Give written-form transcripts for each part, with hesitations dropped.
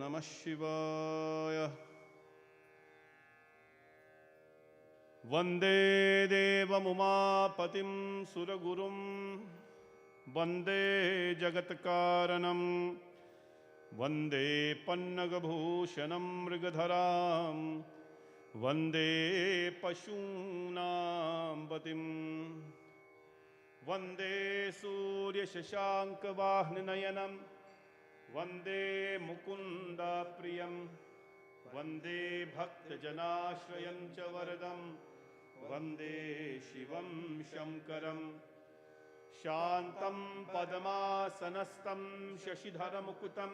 नमः शिवाय। वन्दे देवमुमापतिं सुरगुरुं वन्दे जगत्कारणं वन्दे पन्नगभूषणं मृगधरां वन्दे पशूनां पतिं वन्दे सूर्यशशाङ्कवाहननयनं वन्दे मुकुन्दप्रियं वन्दे भक्तजनाश्रयं च वरदं वन्दे शिवं शङ्करं शान्तं पद्मासनस्थं शशिधरमुकुटं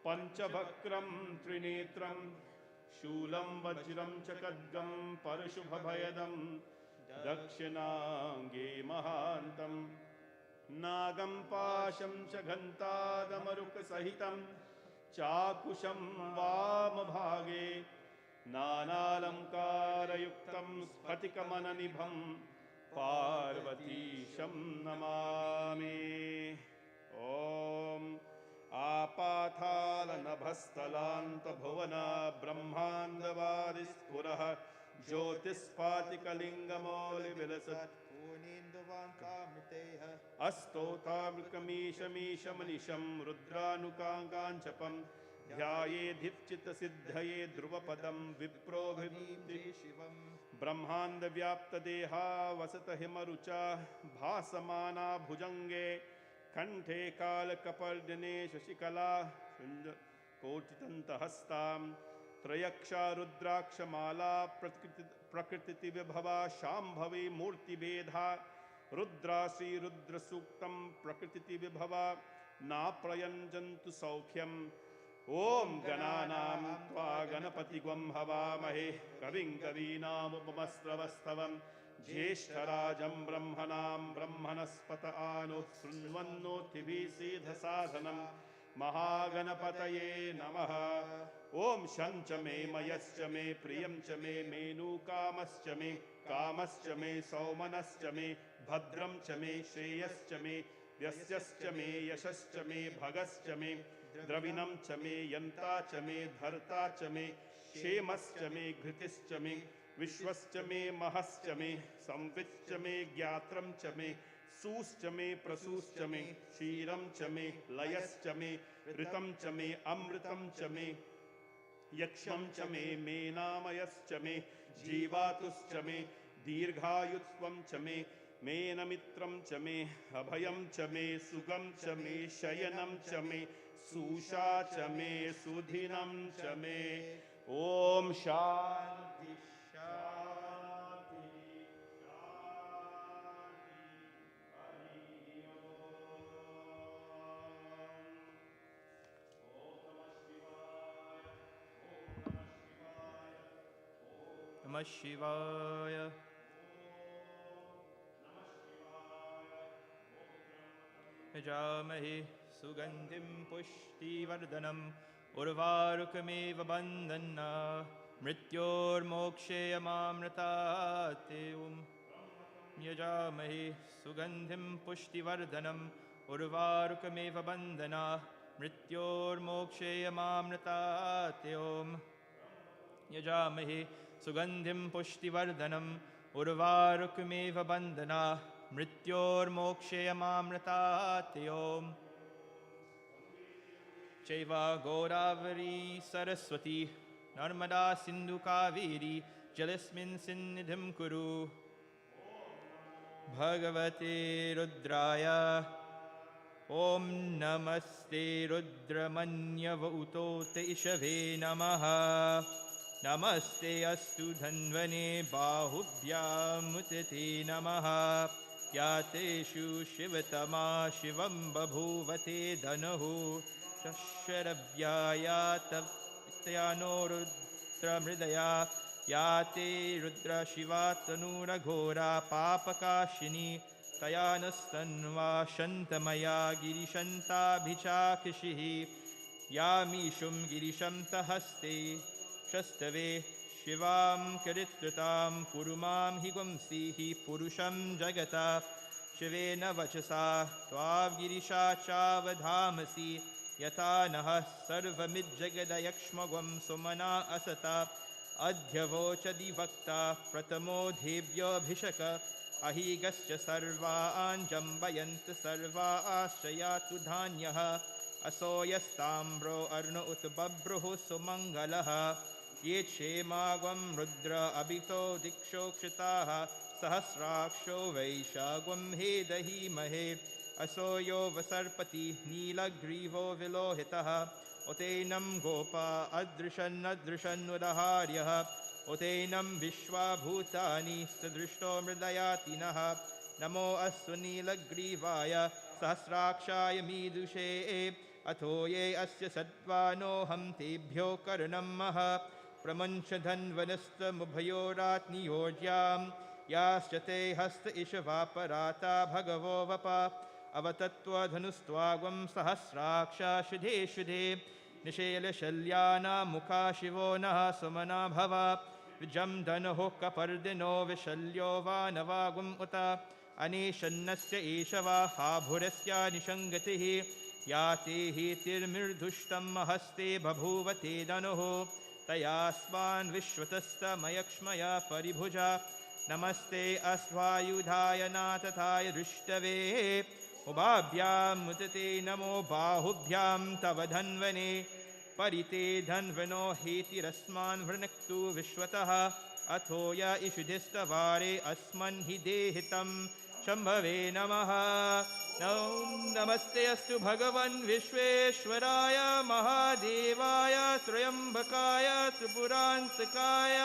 पञ्चवक्त्रं त्रिनेत्रं शूलं वज्रं च खड्गं परशुभभयदं दक्षिणाङ्गे महान्तं नागं पाशं च घण्टादमरुकसहितं चाकुशं वामभागे नानालङ्कारयुक्तं स्फटिकमननिभं पार्वतीशं नमामि। ॐ आपातालनभस्थलान्तभुवन ब्रह्माण्डवादिस्फुरः ज्योतिस्फाटिकलिङ्गमौलिविलसत् अस्तोतामृकमीशमीशमनिशं रुद्रानुकाङ्काञ्चपं ध्यायेधिचित्तसिद्धये ध्रुवपदं विप्रोभिवन्दे शिवं ब्रह्माण्डव्याप्तदेहा वसतहिमरुचा भासमाना भुजङ्गे कण्ठे कालकपर्दिने शशिकला कोटितन्तहस्तां त्रयक्षा रुद्राक्षमाला प्रकृतिविभवा शाम्भवी मूर्तिभेदा रुद्रा श्रीरुद्रसूक्तं प्रकृतिविभवा नाप्रयञ्जन्तु सौख्यम्। ॐ गणानां त्वा गणपतिगं हवामहे कविं कवीनामुपमस्रवस्तवं ज्येष्ठराजं ब्रह्मणां ब्रह्मणस्पत आनो शृण्वन्नोतिभिः सीधसाधनं महागणपतये नमः। ॐ शं च मे मयश्च मे प्रियं च मे मेनुकामश्च मे सौमनश्च मे भद्रं च मे श्रेयश्च मे यस्यश्च मे यशश्च मे भगश्च मे द्रविणं च मे यन्ता च मे धर्ता च मे क्षेमश्च मे घृतिश्च मे विश्वश्च मे महश्च मे संविच्च मे ज्ञात्रं च मे सूश्च मे प्रसूश्च मे क्षीरं च मे लयश्च मे ऋतं च मे अमृतं च मे यक्षं च मे मेनामयश्च मे जीवातुश्च मे दीर्घायुत्वं च मे मेनमित्रं च मे अभयं च मे सुगं च मे शयनं च मे सुषा च मे सुधिनं च मे। ॐ शान्ति शान्ति शान्ति हरि ओम नमः शिवाय। यजामहे सुगन्धिं पुष्टिवर्धनम् उर्वारुकमेव बन्धना मृत्योर्मोक्षेयमामृतात्। यजामहे सुगन्धिं पुष्टिवर्धनम् उर्वारुकमेव बन्धना मृत्योर्मोक्षेयमामृतात्। यजामहे सुगन्धिं पुष्टिवर्धनम् उर्वारुकमेव बन्धना मृत्योर्मोक्षेयमामृतात्। चैव गोदावरी सरस्वती नर्मदा सिन्धु कावेरी जलेऽस्मिन् सन्निधिं कुरु। भगवते रुद्राय ॐ नमस्ते रुद्रमन्यवउतोत इषभे नमः। नमस्ते अस्तु धन्वने बाहुभ्यामुते नमः। या तेषु शिवतमा शिवं बभूवते धनुः शरव्यायातव्यानो रुद्रमृदया। या ते रुद्रशिवा तनूरघोरा पापकाशिनी तया नस्तन्वा शन्तमया गिरिशन्ताभिचाक्षिः। यामीशुं गिरिशं तहस्ते शस्तवे शिवां करित्रतां कुरु मां हि गुंसीः पुरुषं जगता। शिवेन वचसा त्वां गिरिशा चावधामसि यथा नः सर्वमिज्जगदयक्ष्मगं सुमना असत अध्यवोचदिवक्ता प्रथमोऽधेभ्योऽभिषक अहीगश्च सर्वान् जम्बयन्त सर्वा आश्रयातु धान्यः असो यस्ताम्रो अर्ण उत बभ्रुः सुमङ्गलः ये क्षेमागं रुद्र अभितो दिक्षोक्षिताः सहस्राक्षो वैशागं हे दहीमहे असो यो वसर्पति नीलग्रीवो विलोहितः उतेनं गोपा अदृशन्नदृशन्नुदहार्यः उतेनं विश्वाभूतानि सदृष्टो मृदयातिनः नमो अस्तु नीलग्रीवाय सहस्राक्षाय मीदुषे अथो ये अस्य सत्त्वानोऽहं तेभ्यो कर्णं मह प्रमुञ्चधन्वनस्तमुभयोरात्नियोज्यां याश्च ते हस्त इषवापराता भगवो वप अवतत्त्वधनुस्त्वागं सहस्राक्षा शुधे शुधे निशेलशल्यानामुखा शिवो नः सुमना भव विजं धनुः कपर्दिनो विशल्यो वा नवागुम् उत अनेशन्नस्य एष वा हाभुरस्या निषङ्गतिः या ते हेतिर्मिर्धुष्टं महस्ते बभूव ते धनुः तयास्मान् विश्वतस्तमयक्ष्मया परिभुजा नमस्ते अश्वायुधाय नाथताय दृष्टवे उभाभ्यां मुदते नमो बाहुभ्यां तव धन्वने परिते धन्वनो हेतिरस्मान् वृणक्तु विश्वतः अथो य इषुधिस्तवारे अस्मन् हि देहितं शम्भवे नमः नमस्ते अस्तु भगवन् विश्वेश्वराय महादेवाय त्र्यम्बकाय त्रिपुरान्तकाय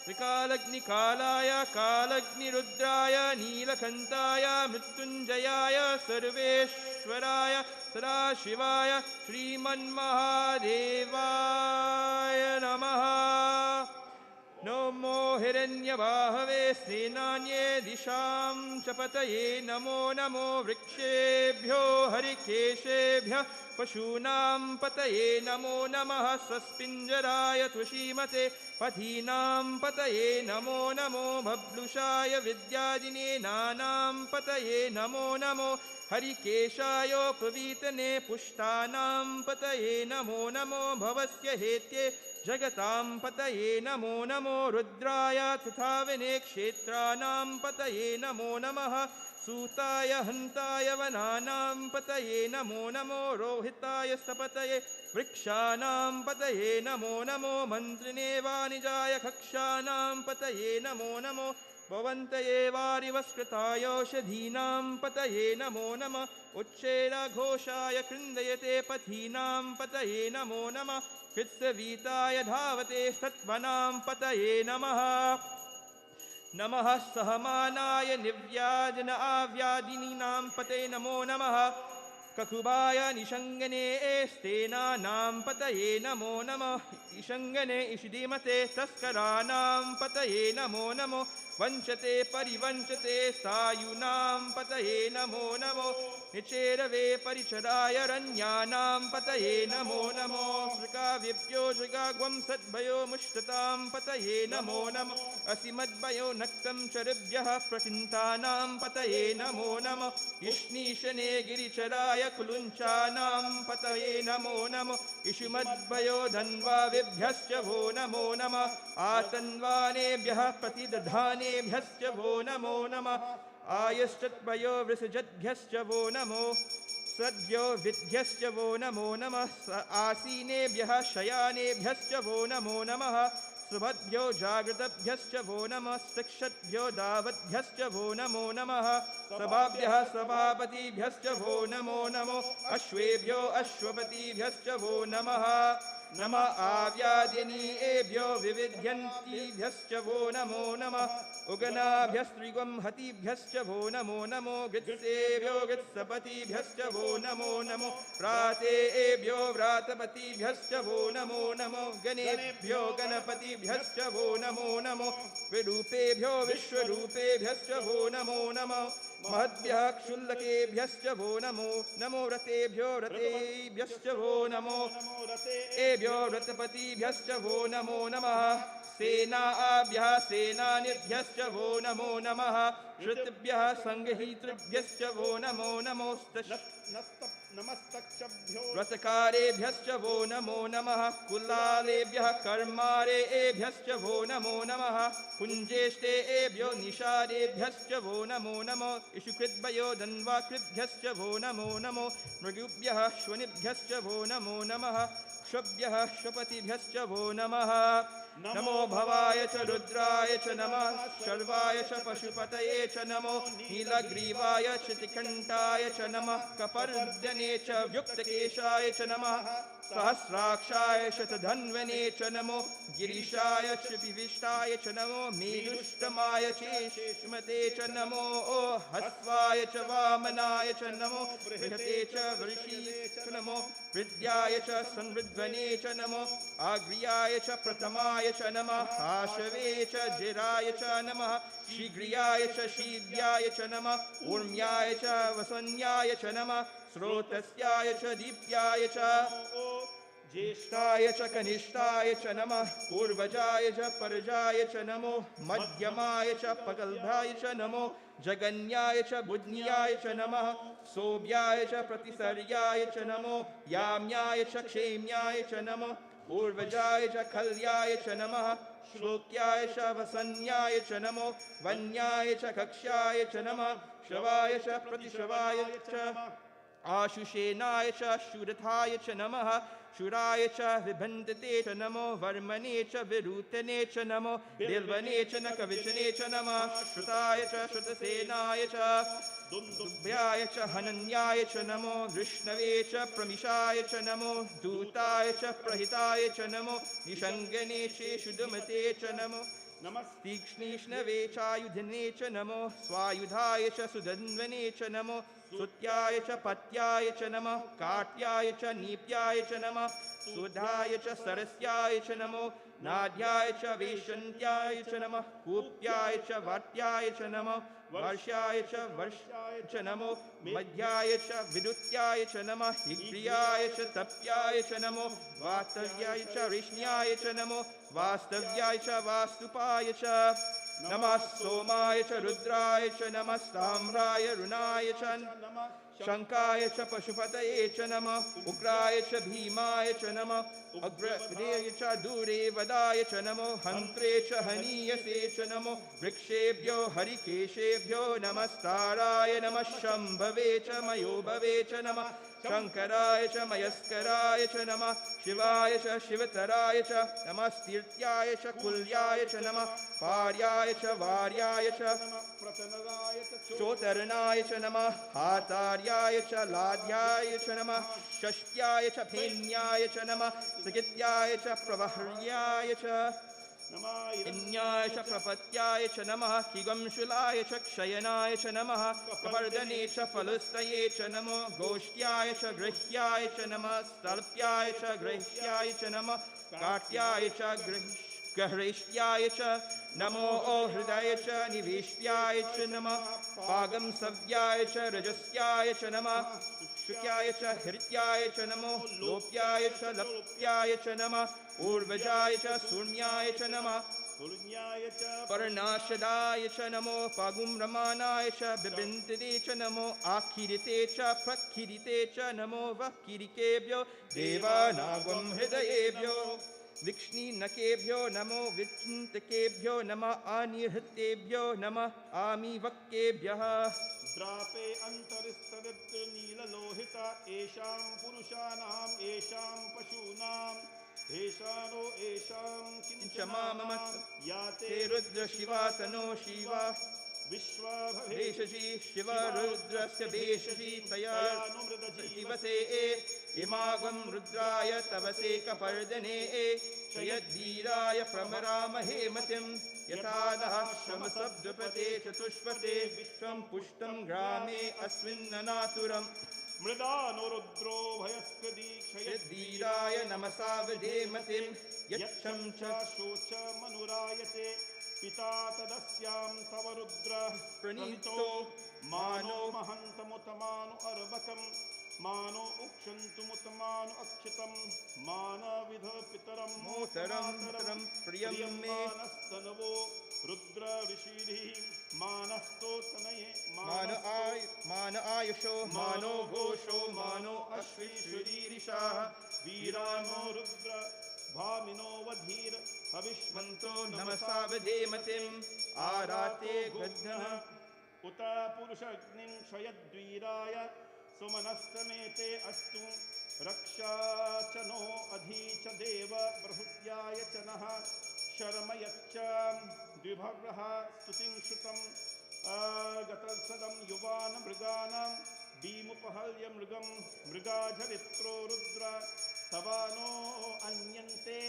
विकालग्निकालाय कालग्निरुद्राय नीलकण्ठाय मृत्युञ्जयाय सर्वेश्वराय सदाशिवाय श्रीमन्महादेवाय नमः नमो हिरण्यबाहवे सेनान्ये दिशां च पतये नमो नमो वृक्षेभ्यो हरिकेशेभ्यः पशूनां पतये नमो नमः स्वस्पिञ्जराय तुषीमते पथीनां पतये नमो नमो बभ्लुषाय विद्यादिने नानां पतये नमो नमो हरिकेशायोपवीतने पुष्टानां पतये नमो नमो भवस्य हेत्ये जगतां पतये नमो नमो रुद्राय तथा विने क्षेत्राणां पतये नमो नमः सूताय हन्ताय वनानां पतये नमो नमो रोहिताय सपतये वृक्षाणां पतये नमो नमो मन्त्रिणे वाणिजाय कक्षाणां पतये नमो नमो भवन्तये वारिवस्कृतायोषधीनां पतये नमो नमः उच्चैरघोषाय कृन्दयते पथीनां पतये नमो नमः कृत्सवीताय धावते सत्वनां पतये नमः नमः सहमानाय निव्याजन आव्यादिनीनां पतये नमो नमः ककुबाय निषङ्गने स्तेनानां पतये नमो नमः इषङ्गने इषिधीमते तस्कराणां पतये नमो नमो वञ्चते परिवञ्चते सायुनां पतये नमो नमो निचेरवे परिचराय रण्यानां पतये नमो नमो सृगाविभ्यो जगाग्वं सद्भयो मुष्टतां पतये नमो नमो असिमद्भयो नक्तं चरिभ्यः प्रचिन्तानां पतये नमो नमो इष्णीशने गिरिचराय कुलुञ्चानां पतये नमो नमो इषुमद्भयो धन्वाविभ्यश्च वो नमो नमः आतन्वानेभ्यः प्रतिदधानेभ्यश्च वो नमो नमः आयश्चद्भयो वृषजद्भ्यश्च वो नमो सद्यो विद्भ्यश्च वो नमो नमः आसीनेभ्यः शयानेभ्यश्च वो नमो नमः सुभद्भ्यो जागृतभ्यश्च वो नमः शिक्षद्भ्यो दावद्भ्यश्च वो नमो नमः सभाभ्यः सभापतिभ्यश्च वो नमो नमो अश्वेभ्यो अश्वपतिभ्यश्च वो नमः नमः आव्यादिनीभ्यो विविध्यन्तीभ्यश्च वो नमो नमः उगनाभ्यस्त्रिगं हतिभ्यश्च वो नमो नमो गृत्सेभ्यो गृत्सपतिभ्यश्च वो नमो नमो व्रातेभ्यो व्रातपतिभ्यश्च वो नमो नमो गणेभ्यो गणपतिभ्यश्च वो नमो नमो विरूपेभ्यो विश्वरूपेभ्यश्च वो नमो नमो महद्भ्यः क्षुल्लकेभ्यश्च वो नमो नमो व्रतेभ्यो व्रतेभ्यश्च वो नमो एभ्यो व्रतपतिभ्यश्च वो नमो नमः सेनाभ्यः सेनानिभ्यश्च वो नमो नमः श्रुतिभ्यः सङ्गहीतृभ्यश्च वो नमो नमोस्तश्च नमस्तक्षभ्यो व्रतकारेभ्यश्च वो नमो नमः कुलालेभ्यः कर्मारेभ्यश्च वो नमो नमः कुञ्जेष्टेभ्यो निषादेभ्यश्च वो नमो नमो इषुकृद्भयो धन्वाकृभ्यश्च वो नमो नमो मृगुभ्यः श्वनिभ्यश्च वो नमो नमः क्षुभ्यः श्वपतिभ्यश्च वो नमः नमो भवाय च रुद्राय च नमः शर्वाय च पशुपतये च नमो नीलग्रीवाय च त्रिकण्ठाय च नमः कपर्दने च युक्तकेशाय च नमः सहस्राक्षाय शतधन्वने च नमो गिरीशाय च विविष्टाय च नमो मेरुष्टमाय च शेषमते च नमो हस्वाय च वामनाय च नमो बृहते च वृषीये च नमो वृद्ध्याय च संवृध्वने च नमो आग्र्याय च प्रथमाय च नमः आशवे च जिराय च नमः शीघ्रियाय च शीघ्र्याय च नमः ऊर्म्याय च वसन्याय च नमः स्रोतस्याय च दीप्याय च ज्येष्ठाय च कनिष्ठाय च नमः पूर्वजाय च परजाय च नमो मध्यमाय च पगल्भाय च नमो जगन्याय च बुध्न्याय च नमः सोभ्याय च प्रतिसर्याय च नमो याम्याय च क्षेम्याय च नमः पूर्वजाय च खल्याय च नमः श्लोक्याय च वसन्याय च नमो वन्याय च कक्ष्याय च नमः श्रवाय च प्रतिश्रवाय च आशुषेनाय च शूरथाय च नमः शूराय च विभन्दते च नमो वर्मणे च विरूतने च नमो बिल्वने च नकविचने च नमः श्रुताय च श्रुतसेनाय च दुभ्याय च हनन्याय च नमो विष्णवे च प्रमिषाय च नमो दूताय च प्रहिताय च नमो निषङ्गने च शुद्धमते च नमो तीक्ष्णीष्णवे चायुधने च नमो स्वायुधाय च सुधन्वने च नमो सुत्याय च पत्याय च नमः काट्याय च नीप्याय च नमः सुधाय च सरस्याय च नमो नाद्याय च वेशन्त्याय च नमः कूप्याय च वाट्याय च नमः वर्ष्याय च वर्ष्याय च नमो मध्याय च विद्युत्याय च नमः हिग्रियाय च तप्याय च नमो वास्तव्याय च विष्ण्याय च नमो वास्तव्याय च वास्तुपाय च नमः सोमाय च रुद्राय च नमः साम्राय रुणाय च शङ्काय च पशुपतये च नमः उग्राय च भीमाय च नमः अग्रदेय च दूरे वदाय च नमो हन्त्रे च हनीयसे च नमो वृक्षेभ्यो हरिकेशेभ्यो नमस्ताराय नमः शम्भवे च मयोभवे च नमः शङ्कराय च मयस्कराय च नमः शिवाय च शिवतराय च नमस्तीर्थ्याय च कुल्याय च नमः पार्याय च वार्याय च चोतरणाय च नमः हातार्याय च लाध्याय च नमः षष्ट्याय च फेन्याय च नमः सगित्याय च प्रवह्र्याय च इन्याय च प्रपत्याय च नमः किगंशुलाय च क्षयनाय च नमः कपर्दने च फलस्तये च नमो गोष्ठ्याय च गृह्याय च नमः स्तल्प्याय च गृह्याय च नमः काट्याय च गह्रेष्ट्याय च नमो हृदय च निवेश्याय च नमः पागं सव्याय च रजस्याय च नमः शुक्याय च हृत्याय च नमो लोप्याय च लप्याय च नमः ऊर्वजाय च सूर्म्याय च नमः पर्णाशदाय च नमो पागुम्रमाणाय च बिबिन्दते च नमो आखिरिते च प्रखिरिते च नमो वक्किरिकेभ्यो देवानागं हृदयेभ्यो विक्ष्णीनकेभ्यो नमो विचिन्तकेभ्यो नमः अनिहृतेभ्यो नमः आमिवक्केभ्यः द्रापे अन्तरिस्तरित्र नीललोहिता येषां पुरुषाणाम् येषां पशूनाम् येषानो येषां किञ्च माममत् याते ते रुद्र शिवा तनो शिवा विश्वभवेशजी शिव रुद्रस्य भेषजी तया दिवसे इमागं रुद्राय तवसे कपर्दने क्षयद्धीराय प्रमरामहे मतिं यथा नः श्रमसब्दपते चतुष्पते विश्वं पुष्टं ग्रामे अस्मिन्ननातुरम् मृदानो रुद्रो भयस्कृति क्षयद्धीराय नमसा विधेमतिं यक्षं च शोच मनुरायते पिता तदस्यां तव रुद्र प्रणीतो मानो महन्तमुतमानु अर्वकम् मानो उक्षन्तुमुतमानु अक्षितं मानविध पितरं मोतरं प्रियं मे मानस्तनवो रुद्र ऋषिभिः मानस्तोतनये मान आयुषो मानो घोषो मानो अश्विश्रुरीरिषाः वीरानो रुद्र भामिनो वधीर हविष्मन्तो नमसा विधेमतिम् आराते गद्गः उत पुरुषग्निं क्षयद्वीराय सुमनस्तमेते अस्तु रक्षा च नो अधि च देव बृहत्याय च नः शर्मयच्च द्विभग्रः स्तुतिं श्रुतं गतसदं युवान् मृगाणां भीमुपहल्य मृगं मृगाझरित्रो रुद्र तवानो अन्यन्ते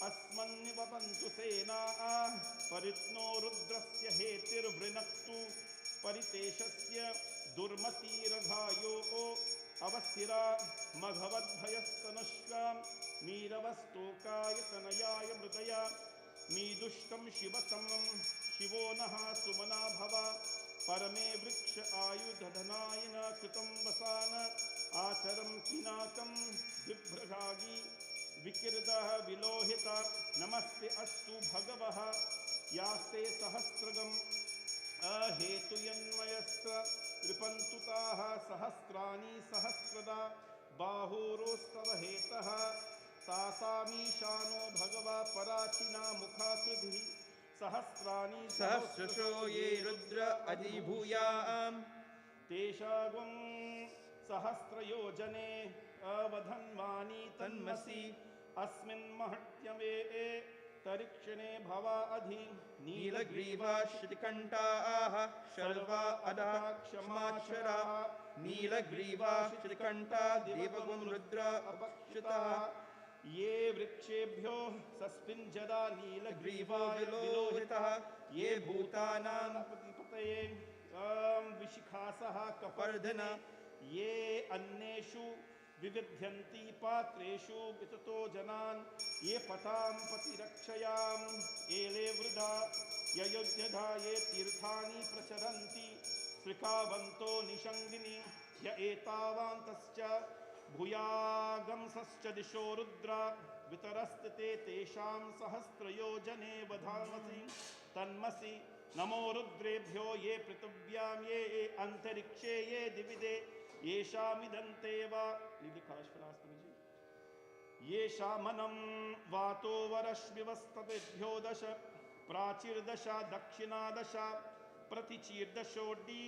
अस्मन्निवपन्तु सेनाः परित्नो रुद्रस्य हेतिर्वृणक्तु परितेशस्य दुर्मतिरघायो अवस्थिरा मघवद्भयस्तनश्वां मीरवस्तोकाय तनयाय मृगया मीदुष्टं शिवतमं शिवो नः सुमना भव परमे वृक्ष आयुधधनाय न कृतं वसान आचरं पिनाकं बिभ्रगागी विकिर्दः विलोहिता नमस्ते अस्तु भगवः यास्ते सहस्रगम् अहेतुयन्मयस्त्र रिपन्तुताः सहस्राणि सहस्रदा बाहुरोस्तव हेतः तासामीशानो भगवा पराचिना मुखाकृतिः सहस्राणि सहस्रशो ये रुद्र अधिभूयाम् तेषागं सहस्रयोजने अवधन्वानि तन्मसि अस्मिन् महत्यवे तरिक्षणे भवा अधि नीलग्रीवा श्रीकण्ठाः शर्वा अधः क्षमाक्षराः नीलग्रीवा श्रीकण्ठा देवगुं रुद्र अपक्षितः ये वृक्षेभ्यो सस्मिञ्जदा नीलग्रीवा विलोहितः ये भूतानां पतिपतये विशिखासः कपर्धन ये अन्येषु विविध्यन्ति पात्रेषु विततो जनान् ये पतां पतिरक्षयाम् एले वृदा ययोध्यधा ये तीर्थानि प्रचरन्ति श्रिकावन्तो निषङ्गिनि य एतावान्तश्च भूयागंसश्च दिशो रुद्र वितरस्ते तेषां सहस्रयोजने वधामसि तन्मसि नमो रुद्रेभ्यो ये पृथिव्यां ये अंतरिक्षे ये दिविदे येषामिदन्ते वा येषामनं वातो वरश्मिवस्तभ्यो दश प्राचीर्दशा दक्षिणादशा प्रतिचीर्दशोड्डी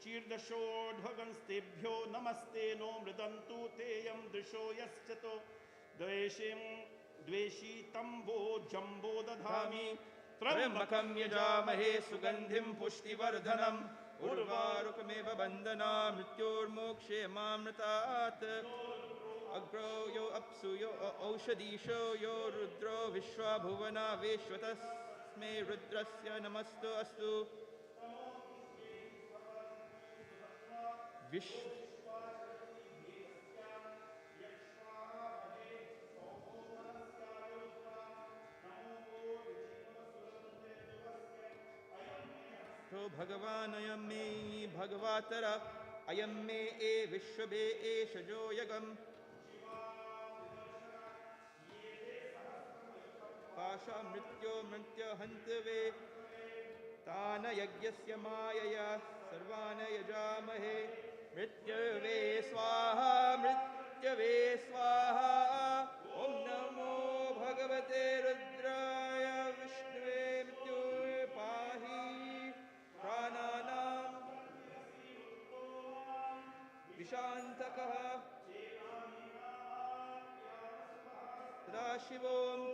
चीर्दशोढ्वगंस्तेभ्यो नमस्ते नो मृदन्तु तेयं दृशो यश्चतो द्वेषी तम्बो जम्बो दधामि त्र्यम्बकं यजामहे सुगन्धिं पुष्टिवर्धनम् उर्वारुकमेव बन्धना मृत्योर्मोक्षे मामृतात् अग्रो यो अप्सु यो औषधीशो यो रुद्रो विश्वभुवना विश्वतस्मै रुद्रस्य नमस्तु अस्तु भगवान अयं मे भगवातर अयं मे ए विश्वभे एषजो यगम् पाशा मृत्यो मृत्य हन्तवे तान यज्ञस्य मायया सर्वान् यजामहे मृत्यवे स्वाहा मृत्यवे स्वाहा ॐ नमो भगवते रुद्राय विष्णुवे मृत्युवे पाहि प्राणानां विशान्तकः सदाशिवोम्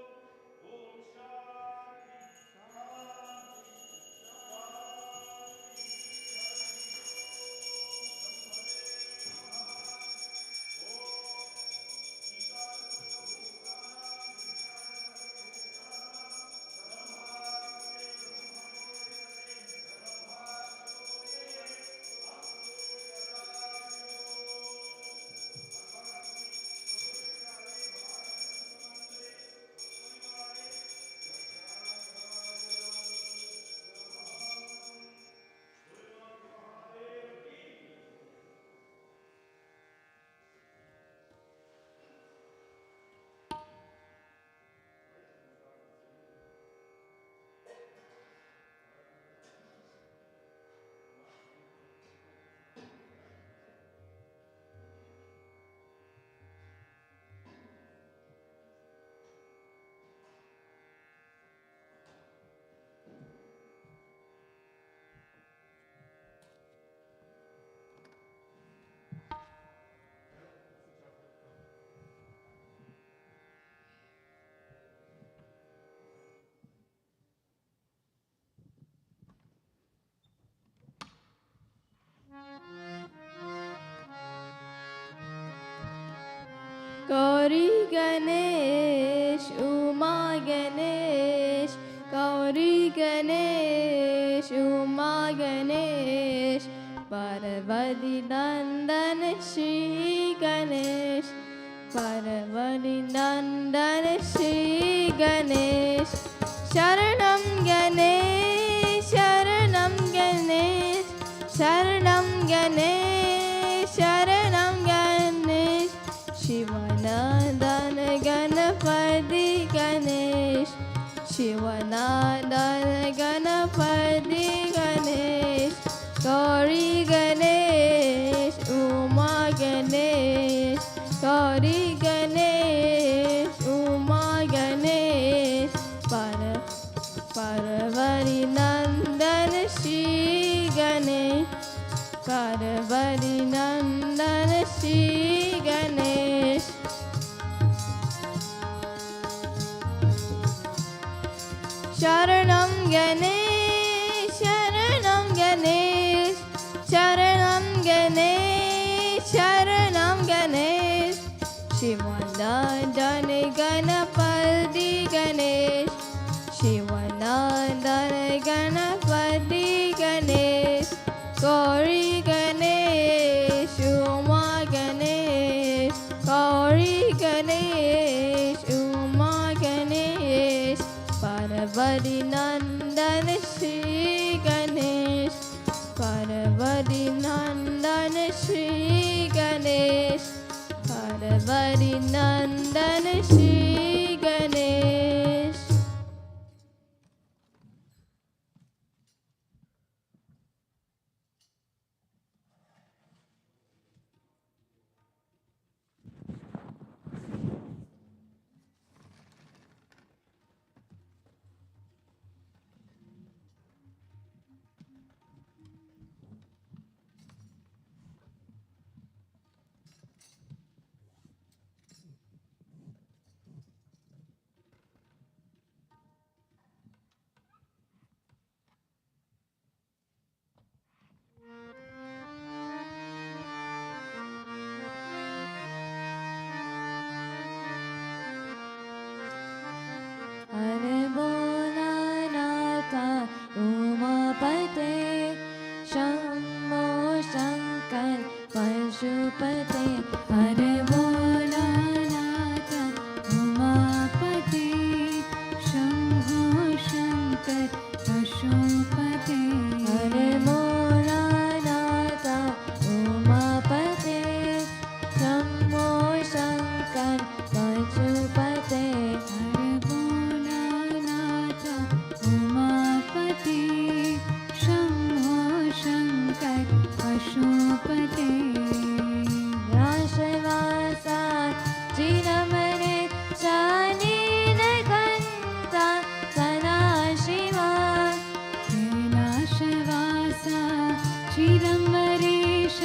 गौरी गणेश उमा गणेश गौरी गणेश उमा गणेश पार्वती नंदन श्री गणेश पार्वती नंदन श्री गणेश शरणं गणेश शरणं गणेश शरणं गणेश शरणं गणेश शिवनंदन गणपति गणेश शिवनंदन गणपति गणेश गौरी गणेश उमा गणेश गौरी गणेश उमा गणेश पार्वती नंदन श्री गणेश पार्वती नंदन श्री गणेश शरणं गणेश शरणं गणेश शरणं गणेश शरणं गणेश शिवनंदन गणपति गणेश शिवनंदन गणपति गणेश गौरी गणेश उमा गणेश गौरी गणेश उमा गणेश पार्वती नंदन श्री गणेश पार्वती नंदन श्री गणेश पार्वती नंदन श्री गणेश हरे बोला नाथा उमापते शंभो शंकर पशुपते हरे बोला नाथा उमापते शंभो शंकर पशुपते हरे बोला नाथा उमापते शंभो शंकर पशुपते हरे भोलानाथ उमापते शंभो शंकर पशुपते राशवासा चिरमणे नीलकंठा सदा शिवा कैलाशवासा चिरमरेश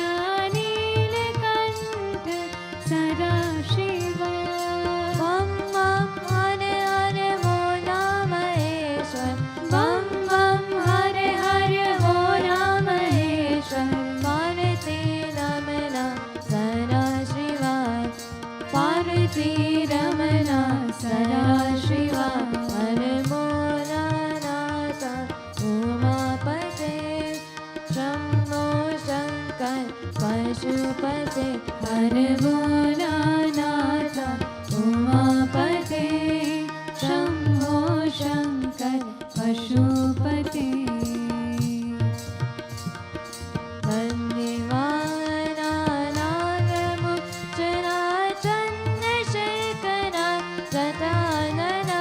नीलकंठ सदा शिवा बम बम हरे हरे भोला महेश्वर बम बम हरे हरे भोला महेश्वर पार्वती रमना सदा शिवा पार्वती रमना सदा शिवा हरे भोलानाथ उमापते शंभो शंकर पशुपते हरे भोलानाथ उमापते शंभो शंकर पशुपते वन्देवाना नागमुच्चना चन्द्रशेखरा सदानना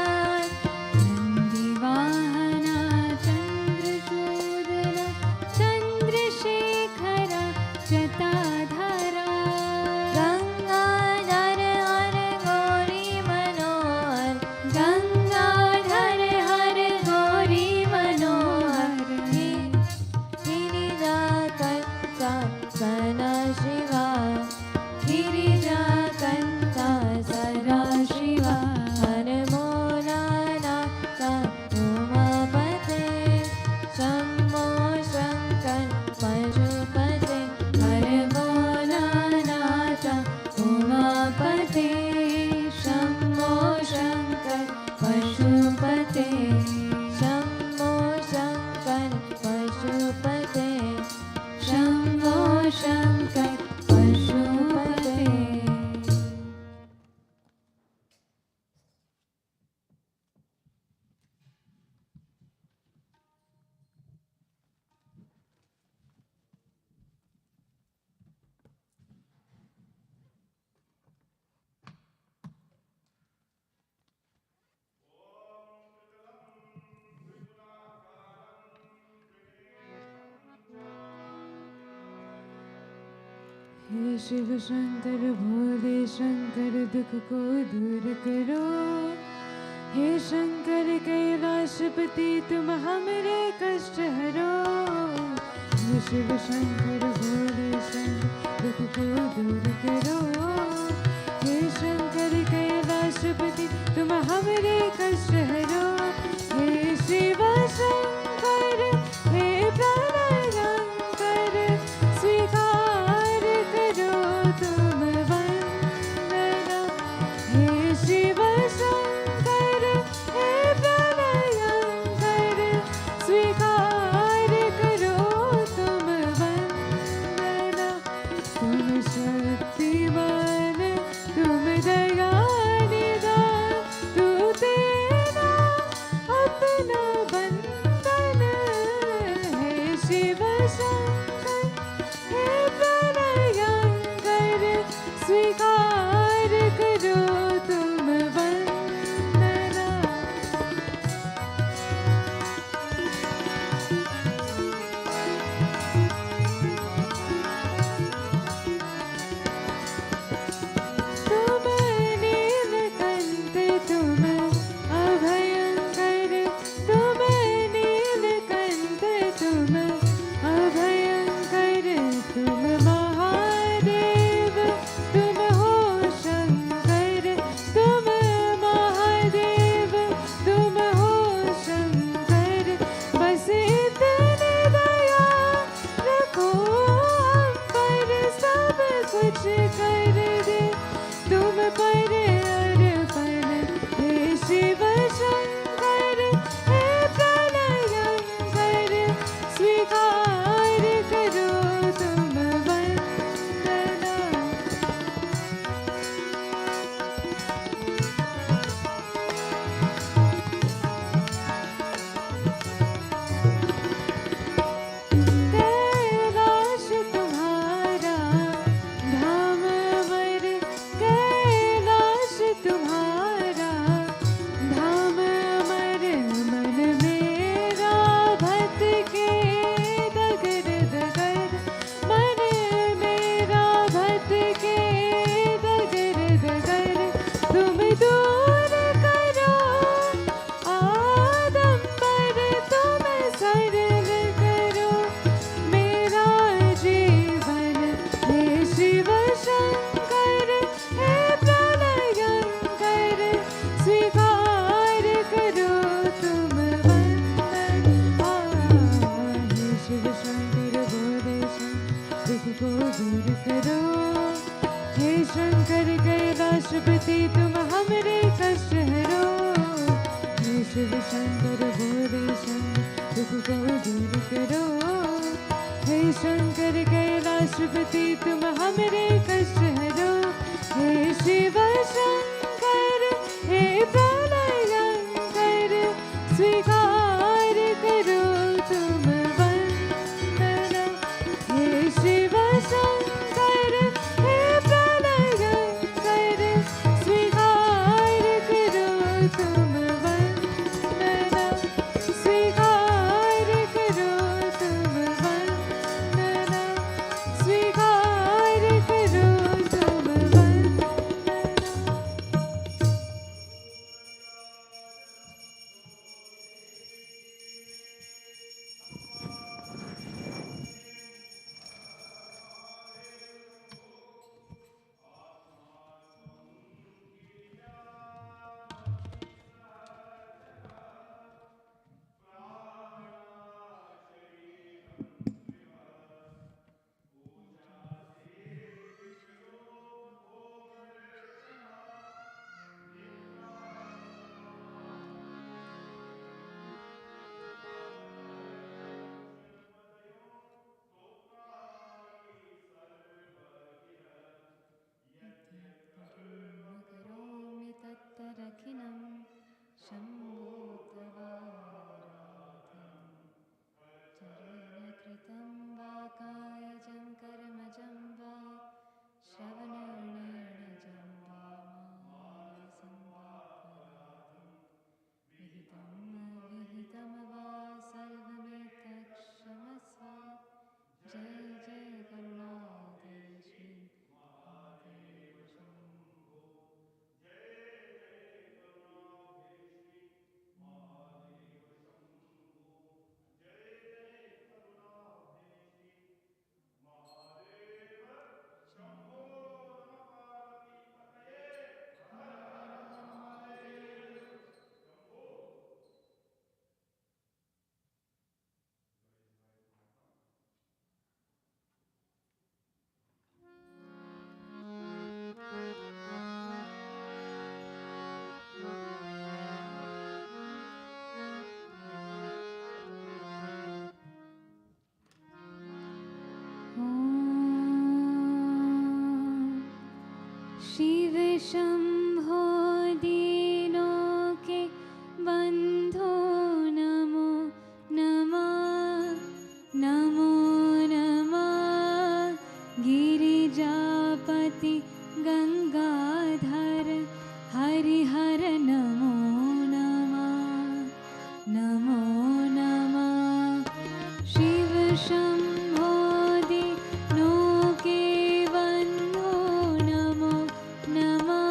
हे शिव शंकर भोले शंकर दुख को दूर करो। हे शंकर कैलाशपति तुम हमरे कष्ट हरो। हे शिव शंकर भोले शंकर दुख को दूर करो। हे शंकर कैलाशपति तुम हमरे कष्ट हरो। हे शिव शंकर हे प्रलयंकर स्वीकार करो तुम वंदना। हे शिव शंकर हे प्रलयंकर स्वीकार करो तुम वंदना। तुम शक्तिमान तुम दया निधान तू तेरा अपना बंधन। हे शिव शंकर हे प्रलयंकर स्वीकार करो तुम वंदना। तुम नीलकंठ तुम अभयंकर। तुम नीलकंठ तुम अभयंकर। तुम महादेव तुम हो शंकर। तुम महादेव तुम हो शंकर। बस इतनी दया रखो हम पर सब कुछ कर दे तुम पर अर्पण। हे शिव शंकर हे प्रलयंकर स्वीकार करो तुम वंदना। कैलाश तुम्हारा धाम अमर। कैलाश तुम्हारा धाम अमर। मन मेरा भटके डगर डगर। मन मेरा भटके डगर डगर। तुम दूर करो आदम्बर। तुम सरल करो मेरा जीवन। हे शिव शंकर हे प्रलयंकर स्वीकार करो तुम वंदना। हे शिव शंकर भोले शंकर दुख को दूर करो। हे शंकर कैलाशपति तुम हमरे कष्ट हरो। हे शिव शंकर भोले शंकर दुख को दूर करो। हे शंकर कैलाशपति तुम हमरे कष्ट हरो। हे शिव शंकर हे प्रलयंकर स्वीकार करो तुम वंदना। हे शिव शंकर हे प्रलयंकर स्वीकार करो तुम वंदना। स्वीकार करो तुम वंदना। स्वीकार करो तुम वंदना। शिव शंभो दीनों के बंधो नमो नमः नमो नमः गिरिजापति गंगाधर हरिहर नमो नमः नमो नमः शिव शंभो दीनों के बंधो नमो नमः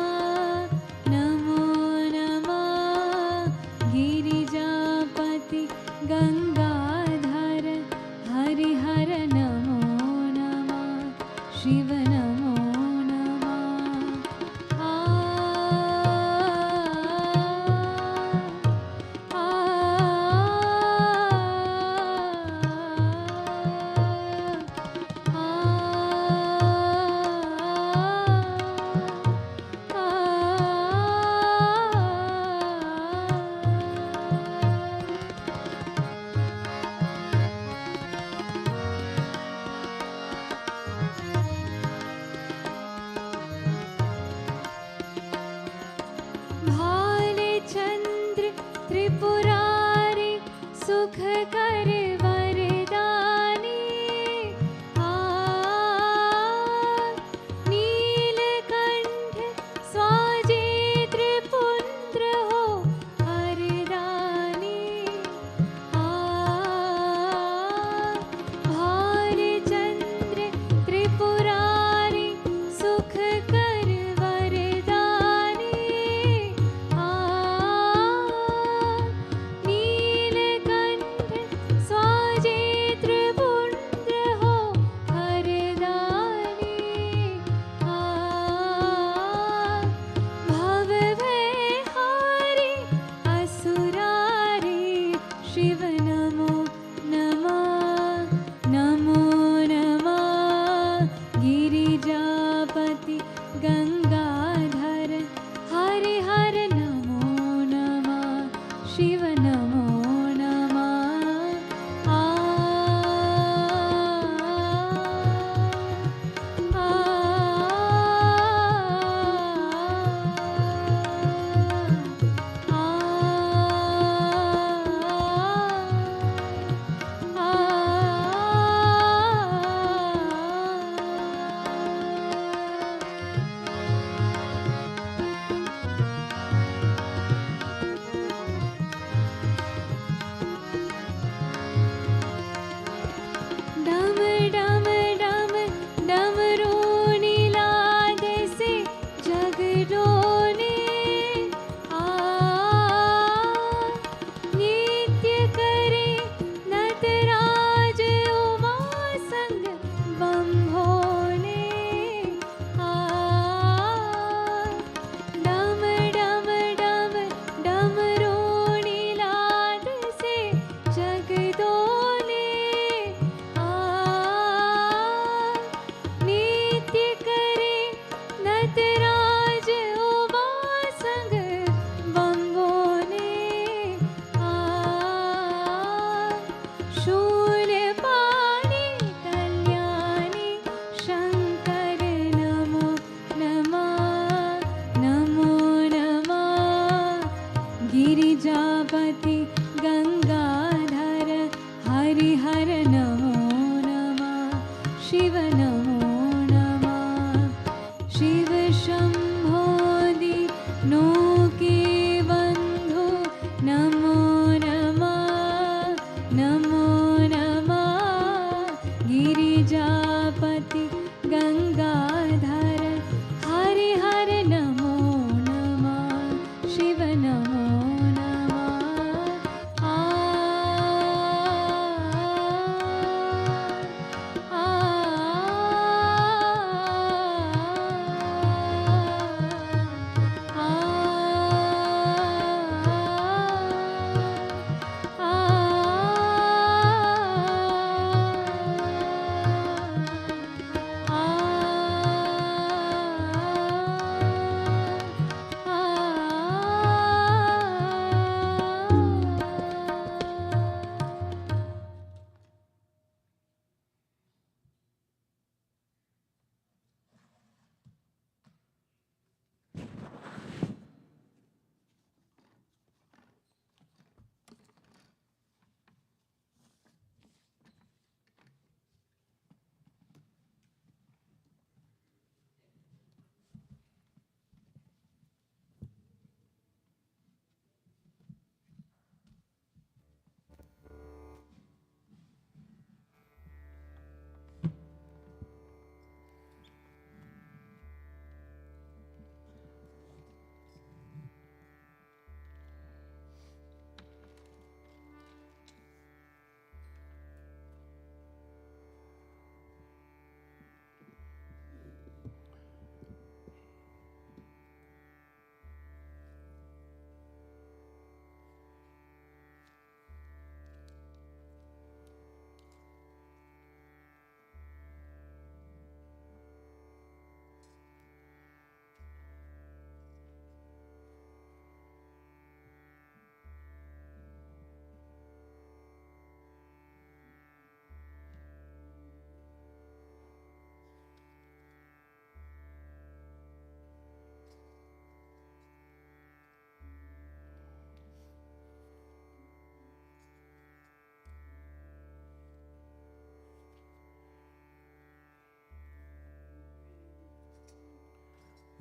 नमो नमः गिरिजापति गंगाधर हरिहर नमो नमः शिव नमो नमः भालचंद्र त्रिपुरारी सुख कर वरदानी नीलकंठ स्वाजी त्रिपुत्र हो हरदानी भालचंद्र त्रिपुरारी सुख कर वरदानी नीलकंठ स्वाजी त्रिपुत्र हो हरदानी भव भयहारी असुरारी शिव नमो नमः नमो नमः गिरिजापति गंगाधर हरिहर नमो नमः शिव नमो नमः डम डम डम डमरू नीलाद से जग डोले नित्य करे नटराज उमा संग बम भोले डम डम डम डमरू नीलाद से जग डोले नित्य करे नटराज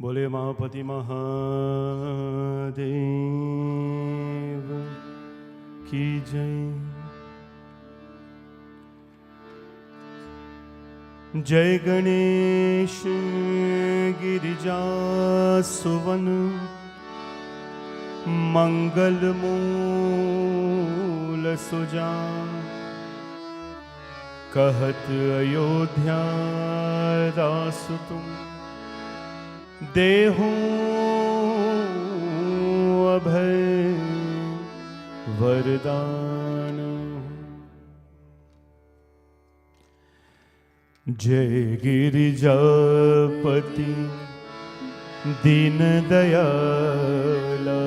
बोले महापति महादेव की जय। जय गणेश गिरिजा सुवन मंगल मूल सुजान। कहत अयोध्या दास तुम देहु अभय वरदान। जय गिरिजापति दीन दयाला।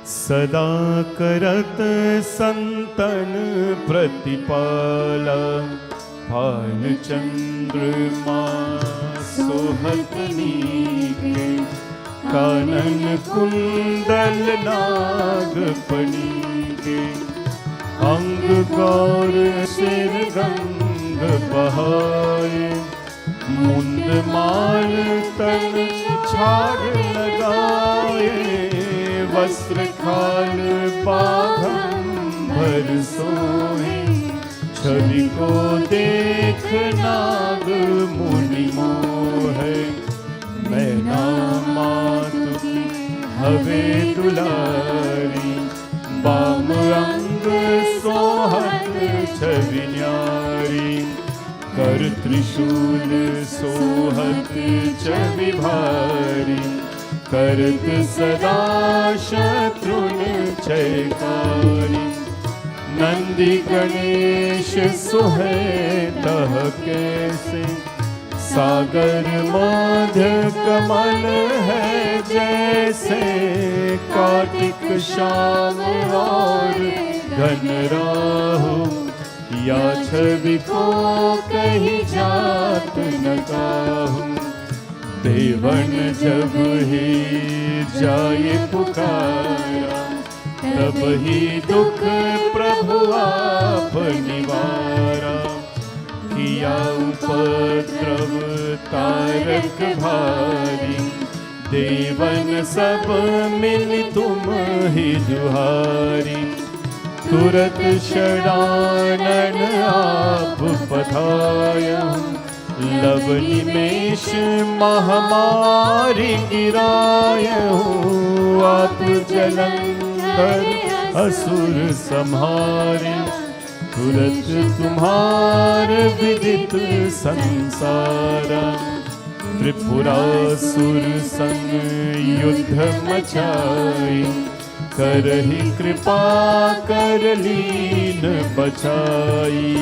सदा करत संतन प्रतिपाला। भाल चंद्रमा सोहत नीके। कानन कुंडल नागफणी के। अंग गौर सिर गंग बहाए। मुंड माल तन छाड़ लगाए। वस्त्र खाल बाघंबर सोए। छवि को देख नाग मुनि मोहे। मैना मातु की हवे दुलारी। बाम अंग सोहत छवि न्यारी। कर त्रिशूल सोहत छवि भारी। करत सदा शत्रुन छयकारी। नंदी गणेश सुहे तह कैसे। सागर मध्य कमल है जैसे। कार्तिक श्याम और घन राहु। या छवि को कहीं जात न काहू। देवन जब ही जाए पुकारा। तब ही दुख प्रभु आप निवारा। किया उपद्रव तारक भारी। देवन सब मिल तुम ही जुहारी। तुरत शरणानन आप पधाया। लव निमेष महामारी गिरायहूँ। आप जलंधर असुर संहारे। तुरत तुम्हार विदित संसारा। त्रिपुरासुर संग युद्ध मचाई। करहि कृपा कर लीन बचाई।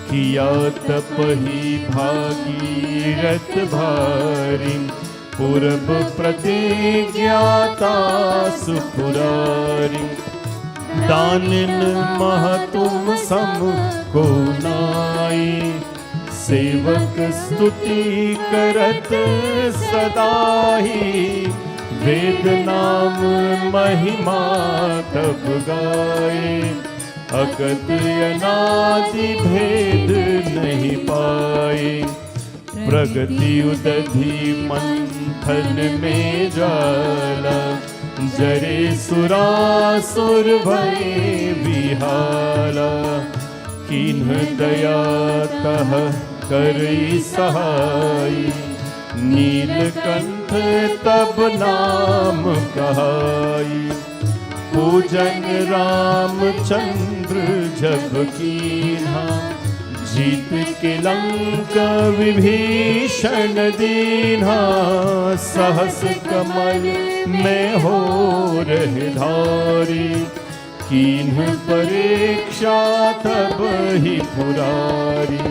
किया तपहि भागीरथ भारी। पूरब प्रतिज्ञाता सुपुरारी। दानिन मह तुम सम को नाई। सेवक स्तुति करत सदाही। वेद नाम महिमा तब गाए। अकत अनादि भेद नहीं पाए। प्रगति उदधि मंथन में ज्वाला। जरे सुरासुर भय विहाला। किन्ह दया तह करई सहाय। नीलकंठ तब नाम कहाई। पूजन रामचंद्र जब कीन्हा। जीत के लंका विभीषण दीन्हा। सहस कमल में हो रहे धारी। कीन्ह परीक्षा तब ही पुरारी।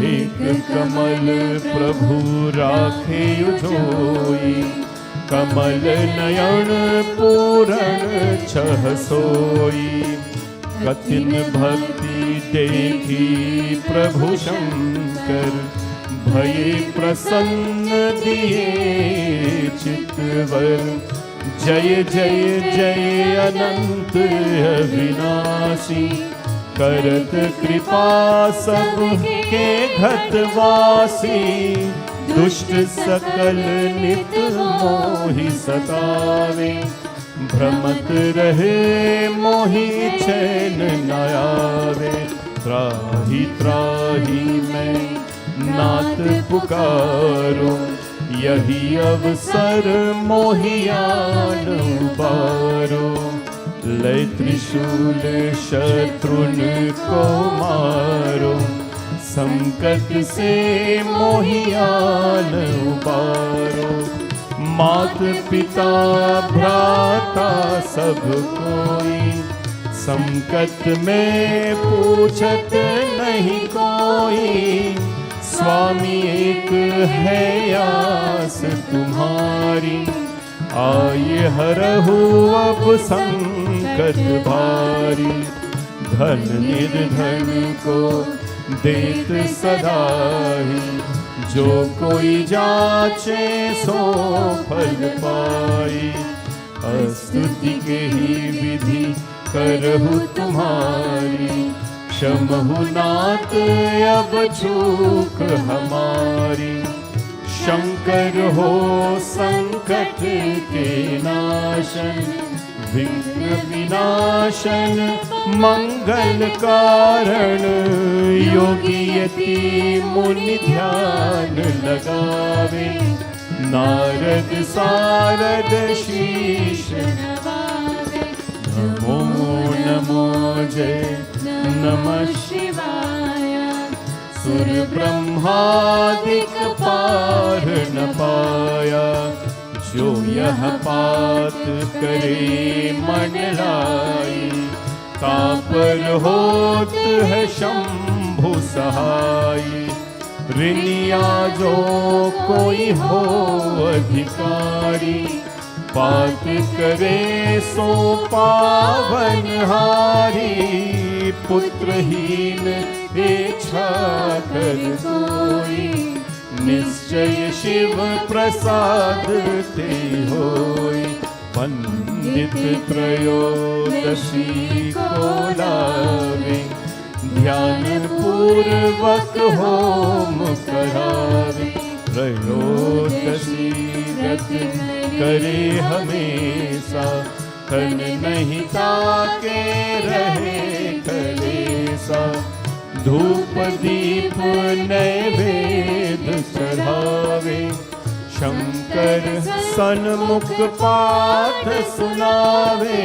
एक कमल प्रभु राखे उधोई। कमल नयन पूरण छह सोई। कतिन भक्ति देखी प्रभु शंकर। भये प्रसन्न दिए चितवर। जय जय जय अनंत अविनाशी। करत कृपा सबके घटवासी। दुष्ट सकल नित मोहि सतावे, भ्रमत रहे मोहि चैन न आवे। त्राहि त्राहि मैं नाथ पुकारो, यही अवसर मोहियान उबारो। लय त्रिशूल शत्रुन को मारो, संकट से मोहियान उबारो। मात पिता भ्राता सब कोई, संकट में पूछत नहीं कोई। स्वामी एक है आस तुम्हारी, आये हरहु अब संकट भारी। धन निर्धन को देत सदाही, जो कोई जाचे सो फल पाई। स्तुति के ही विधि करहु तुम्हारी, क्षमहु नाथ अब चूक हमारी। शंकर हो संकट के नाशन, विघ्न विनाशन मंगल कारण। योगी यति मुनि ध्यान लगावे, नारद सारद शीश नवावे। नमो नमो जय नमः शिवाय, सुर ब्रह्मादिक पार न पाया। जो यह पात करे मन लाई, तापर होत है शंभु सहाय। ऋणिया जो कोई हो अधिकारी, पात करे सो पावन हारी। पुत्रहीन इच्छा कर कोई, निश्चय शिव प्रसाद ते होय। पंडित त्रयोदशी को लावे, ध्यान पूर्वक होम करावे। त्रयोदशी व्रत करे हमेशा, तन नहीं ताके रहे कलेसा। धूप दीप नैवेद चढ़ावे, शंकर सन्मुख पाठ सुनावे।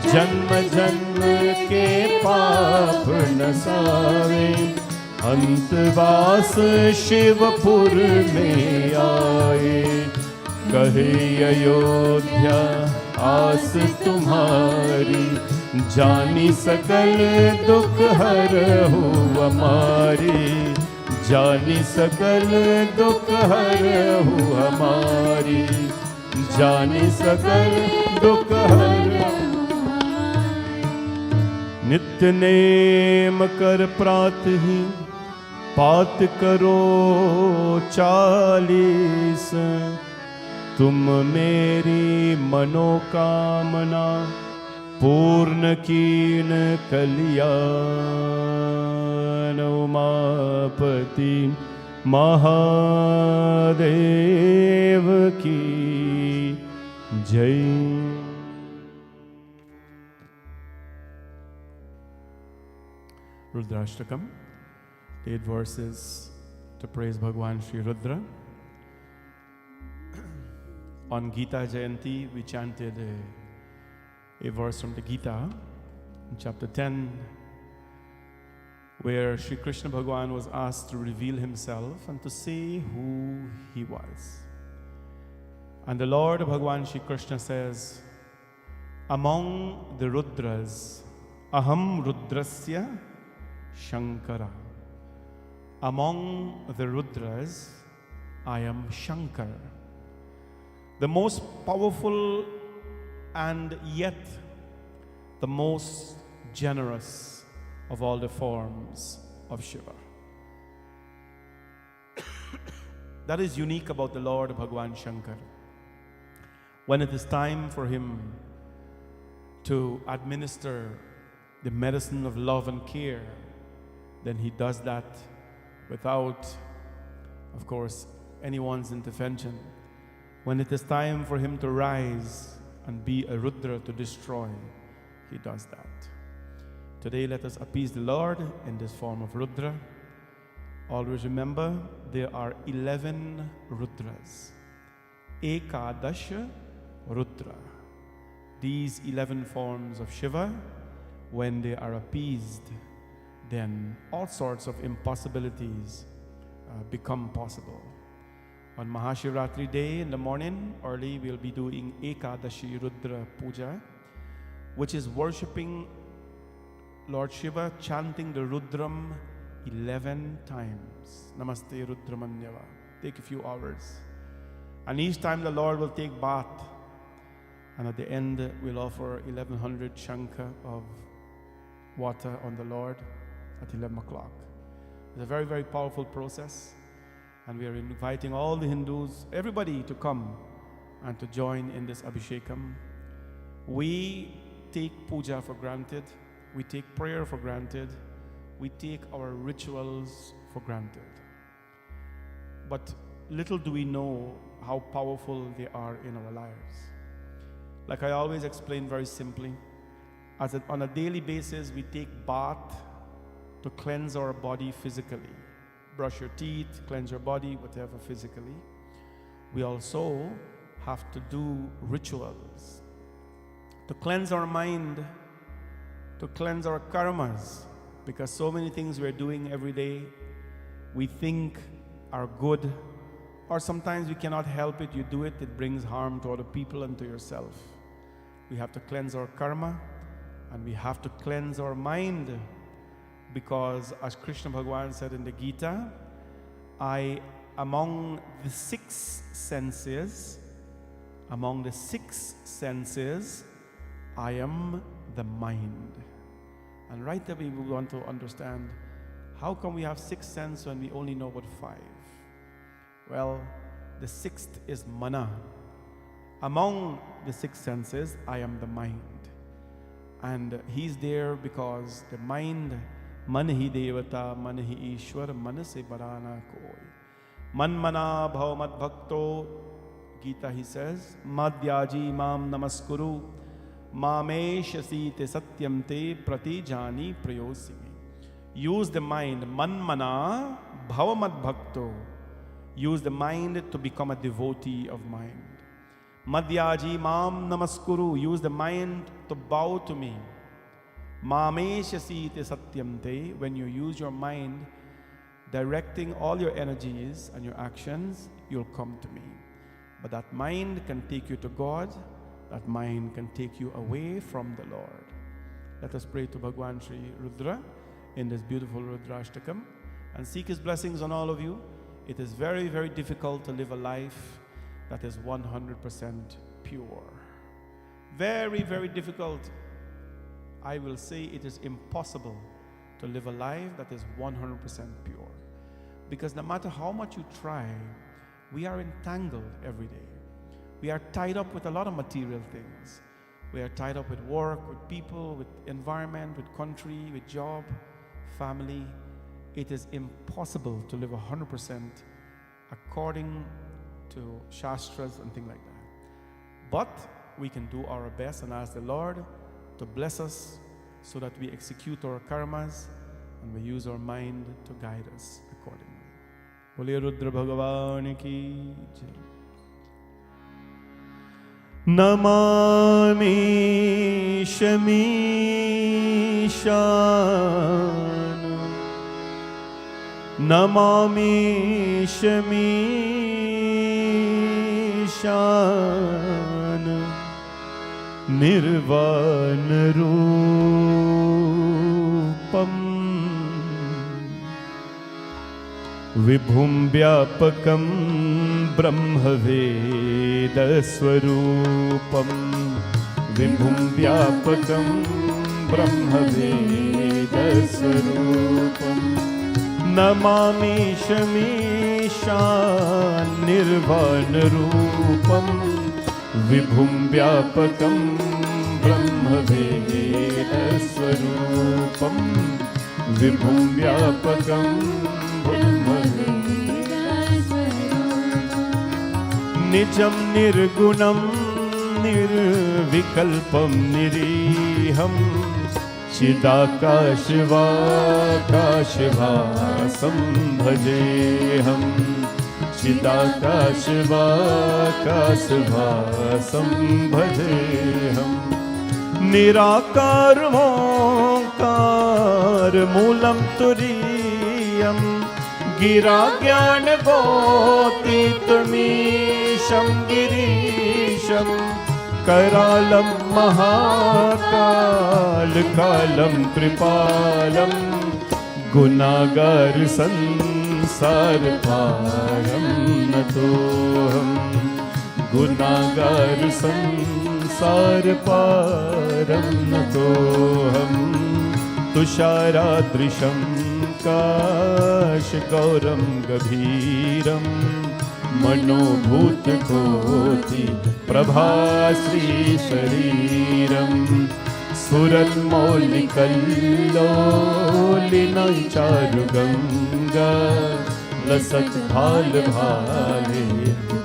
जन्म जन्म के पाप नसावे, अंतवास शिवपुर में आए। कहे अयोध्या आस तुम्हारी, जानी सकल दुख हरहु हमारी। जानी सकल दुख हरहु हमारी, जानी सकल दुख हरहु हमारी। नित्य नेम कर प्रातः पात करो 40। तुम मेरी मनोकामना पूर्ण कीन कल्याण। उमापति महादेव की जय। Rudrashtakam, 8 verses to praise Bhagwan Shri Rudra. On Gita Jayanti, we chanted a verse from the Gita, chapter 10, where Shri Krishna Bhagwan was asked to reveal himself and to say who he was. And the Lord Bhagwan Shri Krishna says, among the Rudras, Aham Rudrasya Shankara. Among the Rudras, I am Shankar, the most powerful and yet the most generous of all the forms of Shiva. That is unique about the Lord Bhagwan Shankar. When it is time for him to administer the medicine of love and care, then he does that without, of course, anyone's intervention. When it is time for him to rise and be a Rudra to destroy, he does that. Today, let us appease the Lord in this form of Rudra. Always remember, there are 11 Rudras. Ekadasha Rudra. These 11 forms of Shiva, when they are appeased, then all sorts of impossibilities become possible. On Mahashivratri day in the morning, early, we'll be doing Ekadashi Rudra Puja, which is worshipping Lord Shiva, chanting the Rudram 11 times. Namaste Rudramanyava. Take a few hours. And each time the Lord will take bath. And at the end, we'll offer 1100 shanka of water on the Lord at 11 o'clock. It's a very, very powerful process. And we are inviting all the Hindus, everybody to come and to join in this Abhishekam. We take puja for granted. We take prayer for granted. We take our rituals for granted. But little do we know how powerful they are in our lives. Like I always explain very simply, on a daily basis, we take bath to cleanse our body physically. Brush your teeth, cleanse your body, whatever physically. We also have to do rituals to cleanse our mind, to cleanse our karmas, because so many things we're doing every day we think are good, or sometimes we cannot help it. You do it, it brings harm to other people and to yourself. We have to cleanse our karma, and we have to cleanse our mind, because as Krishna Bhagavan said in the Gita, among the six senses, I am the mind. And right away we want to understand, how come we have 6 senses when we only know about 5? Well, the 6th is mana. Among the 6 senses, I am the mind. And he's there because the mind, man hi devata, man hi ishwar, man se barana koi. Man mana bhav mad bhakto, Gita he says, madhyaji mam namaskuru, mameshasi te satyam te pratijani prayosimi. Use the mind, man mana bhav mad bhakto. Use the mind to become a devotee of mine. Madhyaji mam namaskuru. Use the mind to bow to me. Mameshasi te satyam te. When you use your mind, directing all your energies and your actions, you'll come to me. But that mind can take you to God. That mind can take you away from the Lord. Let us pray to Bhagwan Sri Rudra in this beautiful Rudrashtakam and seek his blessings on all of you. It is very, very difficult to live a life that is 100% pure. Very, very difficult. I will say it is impossible to live a life that is 100% pure. Because no matter how much you try, we are entangled every day. We are tied up with a lot of material things. We are tied up with work, with people, with environment, with country, with job, family. It is impossible to live 100% according to Shastras and things like that. But we can do our best and ask the Lord to bless us so that we execute our karmas and we use our mind to guide us accordingly. Bole Rudra Bhagavan ki jai. Namami Shamishan, Namami Shamishan, Nirvana Rupam, Vibhum Vyapakam Brahma Veda Swarupam, Vibhum Vyapakam Brahma Veda Swarupam, Namami Shamishan Nirvana Rupam, Vibhum Vyapakam Brahma Veda Swarupam, Vibhum Vyapakam Brahma Veda Swarupam. निजं निर्गुणं निर्विकल्पं निरीहं चिदाकाशवाकाशभासं भजेऽहं चिदाकाशवाकाशभासं भजेऽहं निराकारमोङ्कारमूलं तुरीयं गिराज्ञानबोधितमीशं गिरीशं करालं महाकालकालं कृपालं गुनागार संसारपारं नतोऽहं गुनागार संसारपारं नतोऽहं तुषारादृशं काशगौरं गभीरं मनोभूतकोटि प्रभाश्रीशरीरं सुरन्मौलिकल्लोलिनं चारुगङ्गा लसद्भालभाले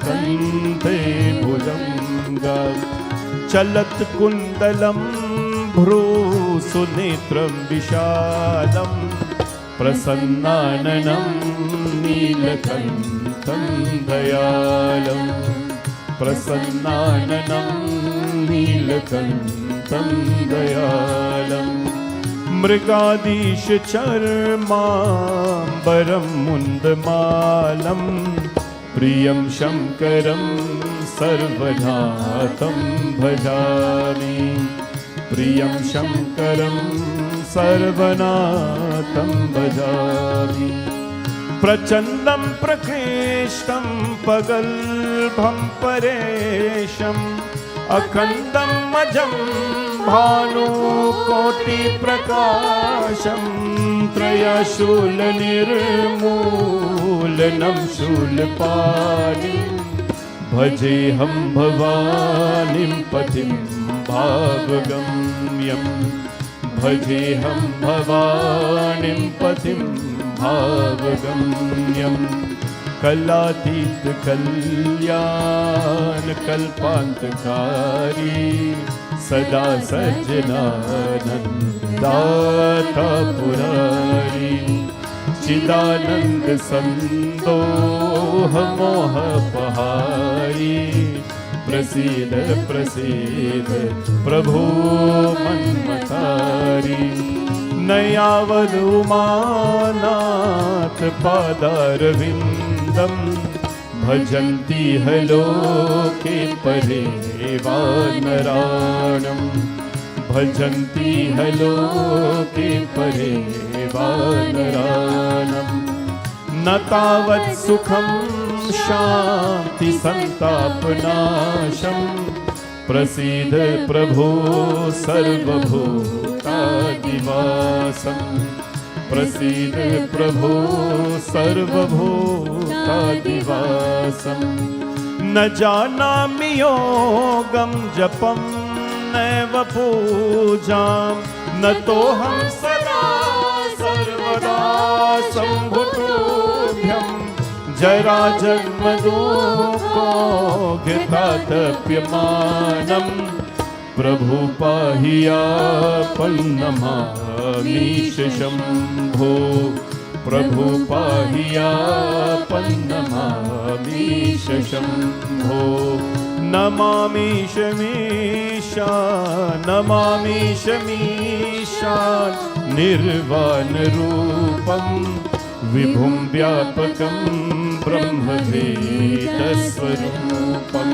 कन्ते भुजङ्गा चलत्कुण्डलं भ्रूसुनेत्रं विशालं प्रसन्नाननं नीलकण्ठं दयालं प्रसन्नाननं नीलकण्ठं दयालं मृगादीशचर्माम्बरं मुन्दमालं प्रियं शङ्करं सर्वनाथं भजामि प्रियं शङ्करं सर्वनाथं भजामि प्रचण्डं प्रकृष्टं पगल्भं परेशम् अखण्डं मजं भानुकोटिप्रकाशं त्रयशूलनिर्मूलनं शूलपाणिं भजेऽहं भवानीं पतिं भावगम्यं भजेऽहं भवानीं पतिं भावगम्यं कलातीत कल्याण कल्पान्तकारी सदा सज्जनानन्दाता पुरारी चिदानन्द संदोह मोहपहारी प्रसीद प्रसीद प्रभो मन्मतारी नयावदुमानाथ पादारविन्दं भजन्ति हलोके परे वानराणं भजन्ति हलोके परे वानराणं न तावत् सुखं शान्ति सन्तापनाशं प्रसीद प्रभो सर्वभूतादिवासं प्रसीद प्रभो सर्वभूतादिवासं न जानामि योगं जपं नैव पूजां न तोऽहं सदा सर्वदा सम्भुतोऽभ्यं जराजन्मदुःखोऽघ्यतातप्यमानं प्रभु पाहि यापन्नमामीश शम्भो प्रभु पाहि यापन्नमामीश शम्भो नमामीशमीशान् निर्वाणरूपं विभुं व्यापकं ब्रह्मवेदस्वरूपं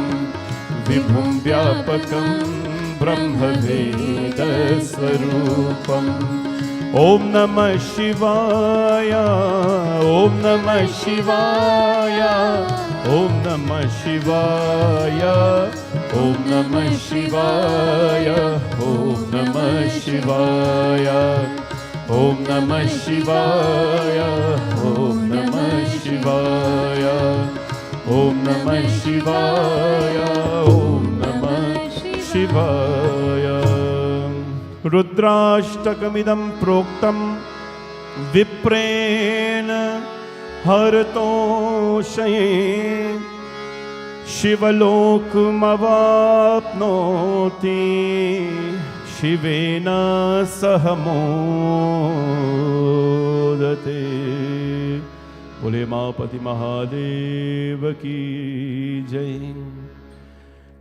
विभुं व्यापकं ब्रह्मवेदस्वरूपम् ॐ नमः शिवाय ॐ नमः शिवाय ॐ नमः शिवाय ॐ नमः शिवाय ॐ नमः शिवाय ॐ नमः शिवाय ॐ नमः शिवाय ॐ नमः शिवाय ॐ नमः शिवाय रुद्राष्टकमिदं प्रोक्तं विप्रेण हरतोषये शिवलोकमवाप्नोति शिवेन सह मोदते। बोले मापति महादेव की जय।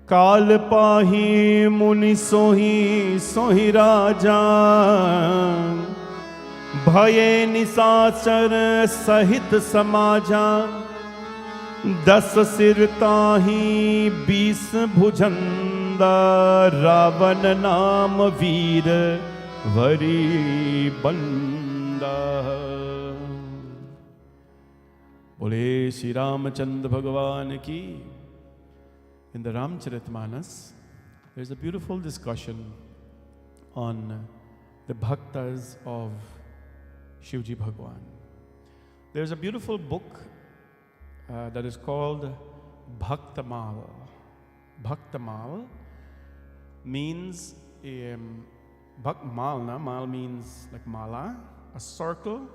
काल पाही मुनि सोही सोही राजा, भये निशाचर सहित समाजा। 10 सिर ताही 20 भुजंदा, रावण नाम वीर वरी बंदा। बोले श्री रामचंद्र भगवान की। In the Ramcharitmanas, there is a beautiful discussion on the bhaktas of Shivji Bhagwan. There is a beautiful book that is called Bhaktamal. Bhaktamal means mal means like mala, a circle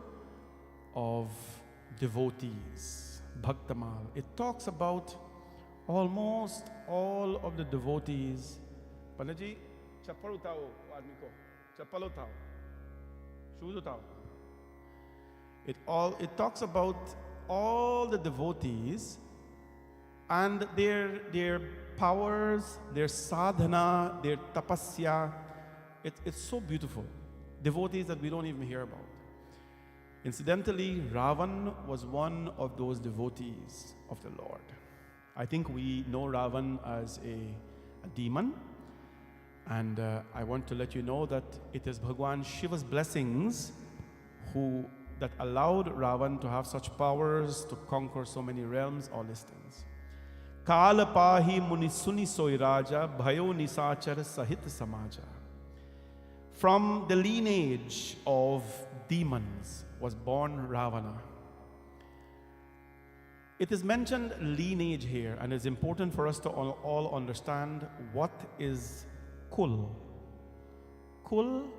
of devotees. Bhaktamal. It talks about almost all of the devotees. Panaji, chappal utao aadmi ko. Chappal utao. Shoes utao. It talks about all the devotees and their powers, their sadhana, their tapasya. It's so beautiful. Devotees that we don't even hear about. Incidentally, Ravan was one of those devotees of the Lord. I think we know Ravan as a demon, and I want to let you know that it is Bhagwan Shiva's blessings that allowed Ravan to have such powers to conquer so many realms, all these things. Kala pahi muni suni soy raja, bhayo nisachar sahit samaja. From the lineage of demons was born Ravana. It is mentioned lineage here, and it's important for us to all understand what is Kul. Kul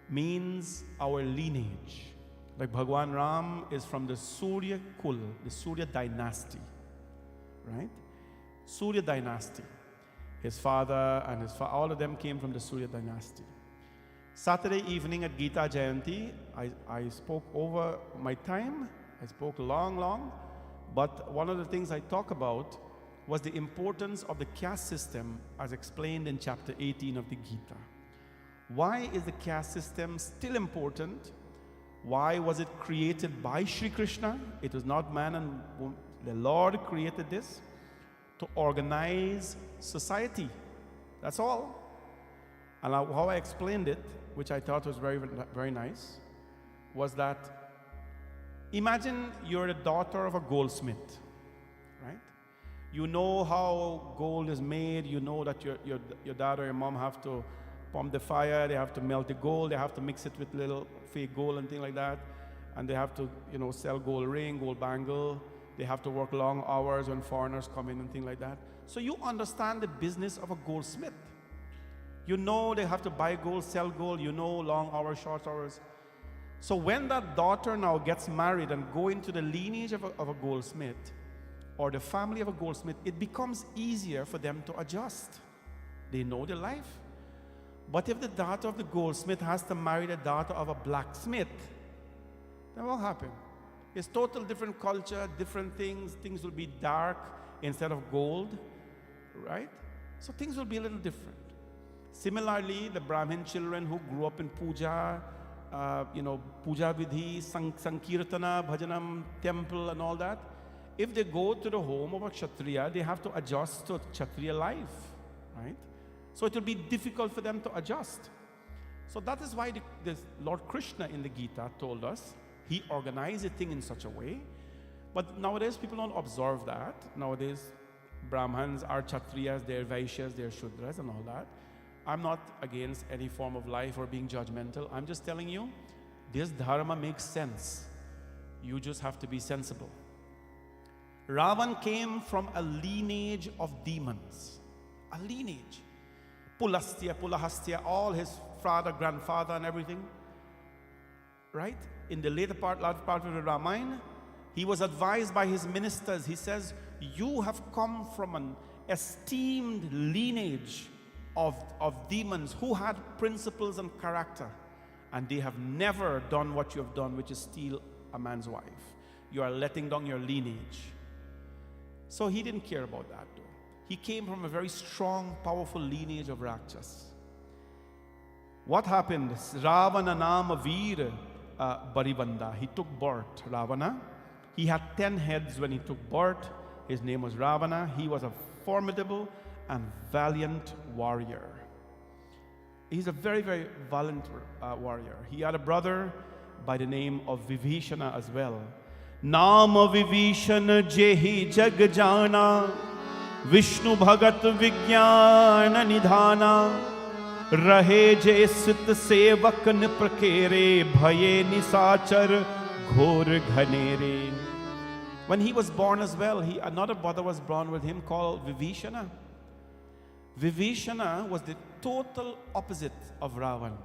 means our lineage. Like Bhagwan Ram is from the Surya Kul, the Surya dynasty, right? Surya dynasty. His father and all of them came from the Surya dynasty. Saturday evening at Gita Jayanti, I spoke over my time. I spoke long. But one of the things I talk about was the importance of the caste system as explained in chapter 18 of the Gita. Why is the caste system still important? Why was it created by Shri Krishna? It was not man and woman. The Lord created this to organize society. That's all. And how I explained it, which I thought was very, very nice, was that imagine you're the daughter of a goldsmith, right? You know how gold is made. You know that your dad or your mom have to pump the fire. They have to melt the gold. They have to mix it with little fake gold and things like that. And they have to, sell gold ring, gold bangle. They have to work long hours when foreigners come in and things like that. So you understand the business of a goldsmith. You know they have to buy gold, sell gold. You know long hours, short hours. So when that daughter now gets married and go into the lineage of a goldsmith or the family of a goldsmith, it becomes easier for them to adjust. They know their life. But if the daughter of the goldsmith has to marry the daughter of a blacksmith, then what will happen? It's total different culture, different things. Things will be dark instead of gold, right? So things will be a little different. Similarly, the Brahmin children who grew up in Puja, Puja Vidhi, Sankirtana, Bhajanam, temple and all that, if they go to the home of a Kshatriya, they have to adjust to Kshatriya life, right? So it will be difficult for them to adjust. So that is why the Lord Krishna in the Gita told us, he organized the thing in such a way. But nowadays people don't observe that. Nowadays Brahmins are Kshatriyas, they're Vaishyas, they're Shudras and all that. I'm not against any form of life or being judgmental. I'm just telling you, this dharma makes sense. You just have to be sensible. Ravan came from a lineage of demons. A lineage. Pulahastya, all his father, grandfather and everything. Right? In the later part of the Ramayana, he was advised by his ministers. He says, you have come from an esteemed lineage of demons who had principles and character, and they have never done what you have done, which is steal a man's wife. You are letting down your lineage. So he didn't care about that though. He came from a very strong, powerful lineage of Rakshas. What happened? Ravana nama veer baribanda. He took birth, Ravana. He had 10 heads when he took birth. His name was Ravana. He was a formidable and valiant warrior. He's a very, very valiant warrior. He had a brother by the name of Vibhishana as well. Nama Vibhishana jehi jag jana, Vishnu bhagat vigyana nidhana, Rahe je sit sevak niprakere, Bhaye nisachar ghor ghanere. When he was born as well, another brother was born with him called Vibhishana. Vibhishana was the total opposite of Ravan.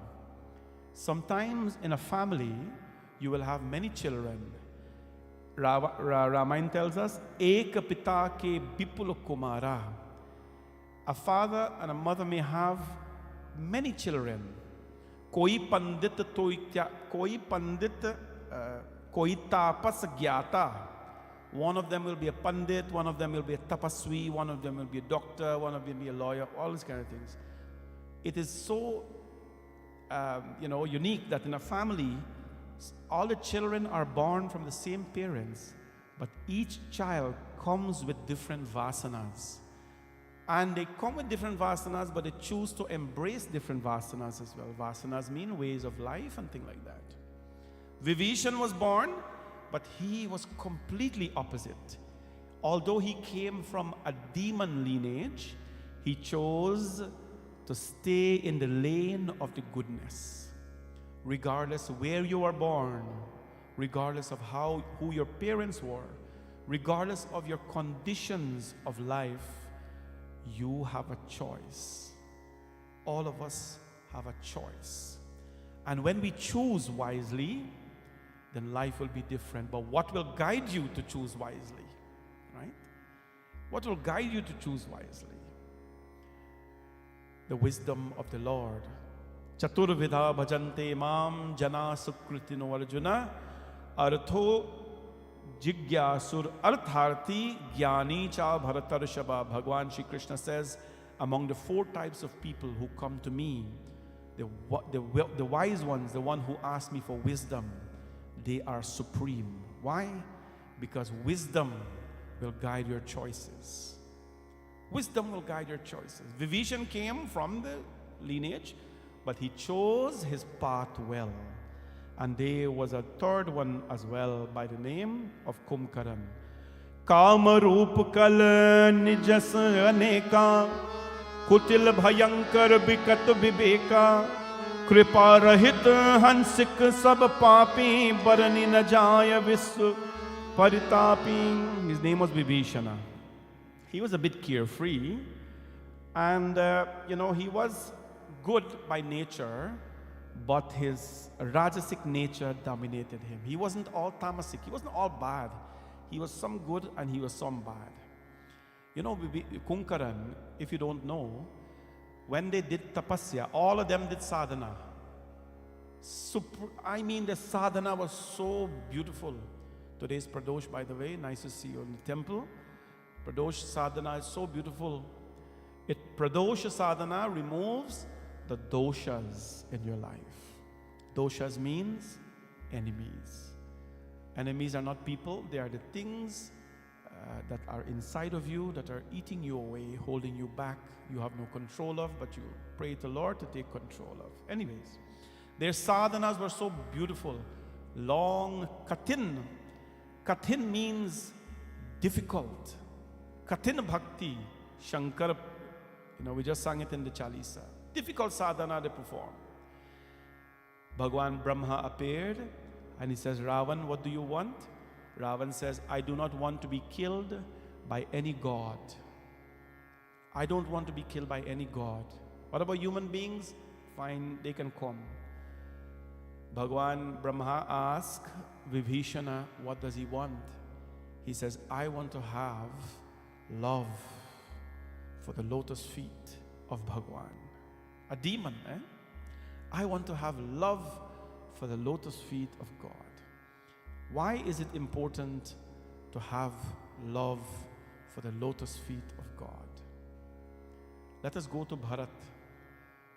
Sometimes in a family, you will have many children. Ramayana tells us, Ek pita ke bipul kumara. A father and a mother may have many children. Koi pandit koi tapas gyata. One of them will be a pandit, one of them will be a tapaswi, one of them will be a doctor, one of them will be a lawyer, all these kind of things. It is so, unique that in a family, all the children are born from the same parents, but each child comes with different vasanas. And they come with different vasanas, but they choose to embrace different vasanas as well. Vasanas mean ways of life and things like that. Vibhishan was born, but he was completely opposite. Although he came from a demon lineage, he chose to stay in the lane of the goodness. Regardless where you are born, regardless of who your parents were, regardless of your conditions of life, you have a choice. All of us have a choice. And when we choose wisely, then life will be different. But what will guide you to choose wisely? Right? What will guide you to choose wisely? The wisdom of the Lord. Chaturvidha bhajante mam jana sukritino arjuna artho jigyasur artharti jnani cha bharatarshaba. Bhagwan Shri Krishna says, among the 4 types of people who come to me, the wise ones, the one who ask me for wisdom, they are supreme. Why? Because wisdom will guide your choices. Wisdom will guide your choices. Vibhishan came from the lineage, but he chose his path well. And there was a third one as well by the name of Kumkaran. Kamarup kal nijas aneka, kutil bhayankar bikat viveka, Kripa rahit hansik sab papi, barani na jaya viswa paritapi. His name was Vibhishana. He was a bit carefree, and he was good by nature, but his rajasic nature dominated him. He wasn't all tamasic, he wasn't all bad. He was some good and he was some bad. Kumkaran, if you don't know, when they did tapasya, all of them did sadhana. The sadhana was so beautiful. Today's Pradosh, by the way, nice to see you in the temple. Pradosh sadhana is so beautiful. Pradosh sadhana removes the doshas in your life. Doshas means enemies. Enemies are not people, they are the things that are inside of you, that are eating you away, holding you back, you have no control of, but you pray to the Lord to take control of. Anyways, their sadhanas were so beautiful. Long, katin. Katin means difficult. Katin bhakti, Shankar, we just sang it in the Chalisa. Difficult sadhana they perform. Bhagwan Brahma appeared and he says, Ravan, what do you want? Ravan says, I do not want to be killed by any god. I don't want to be killed by any god. What about human beings? Fine, they can come. Bhagwan Brahma asked Vibhishana, what does he want? He says, I want to have love for the lotus feet of Bhagwan. A demon, eh? I want to have love for the lotus feet of God. Why is it important to have love for the lotus feet of God? Let us go to Bharat.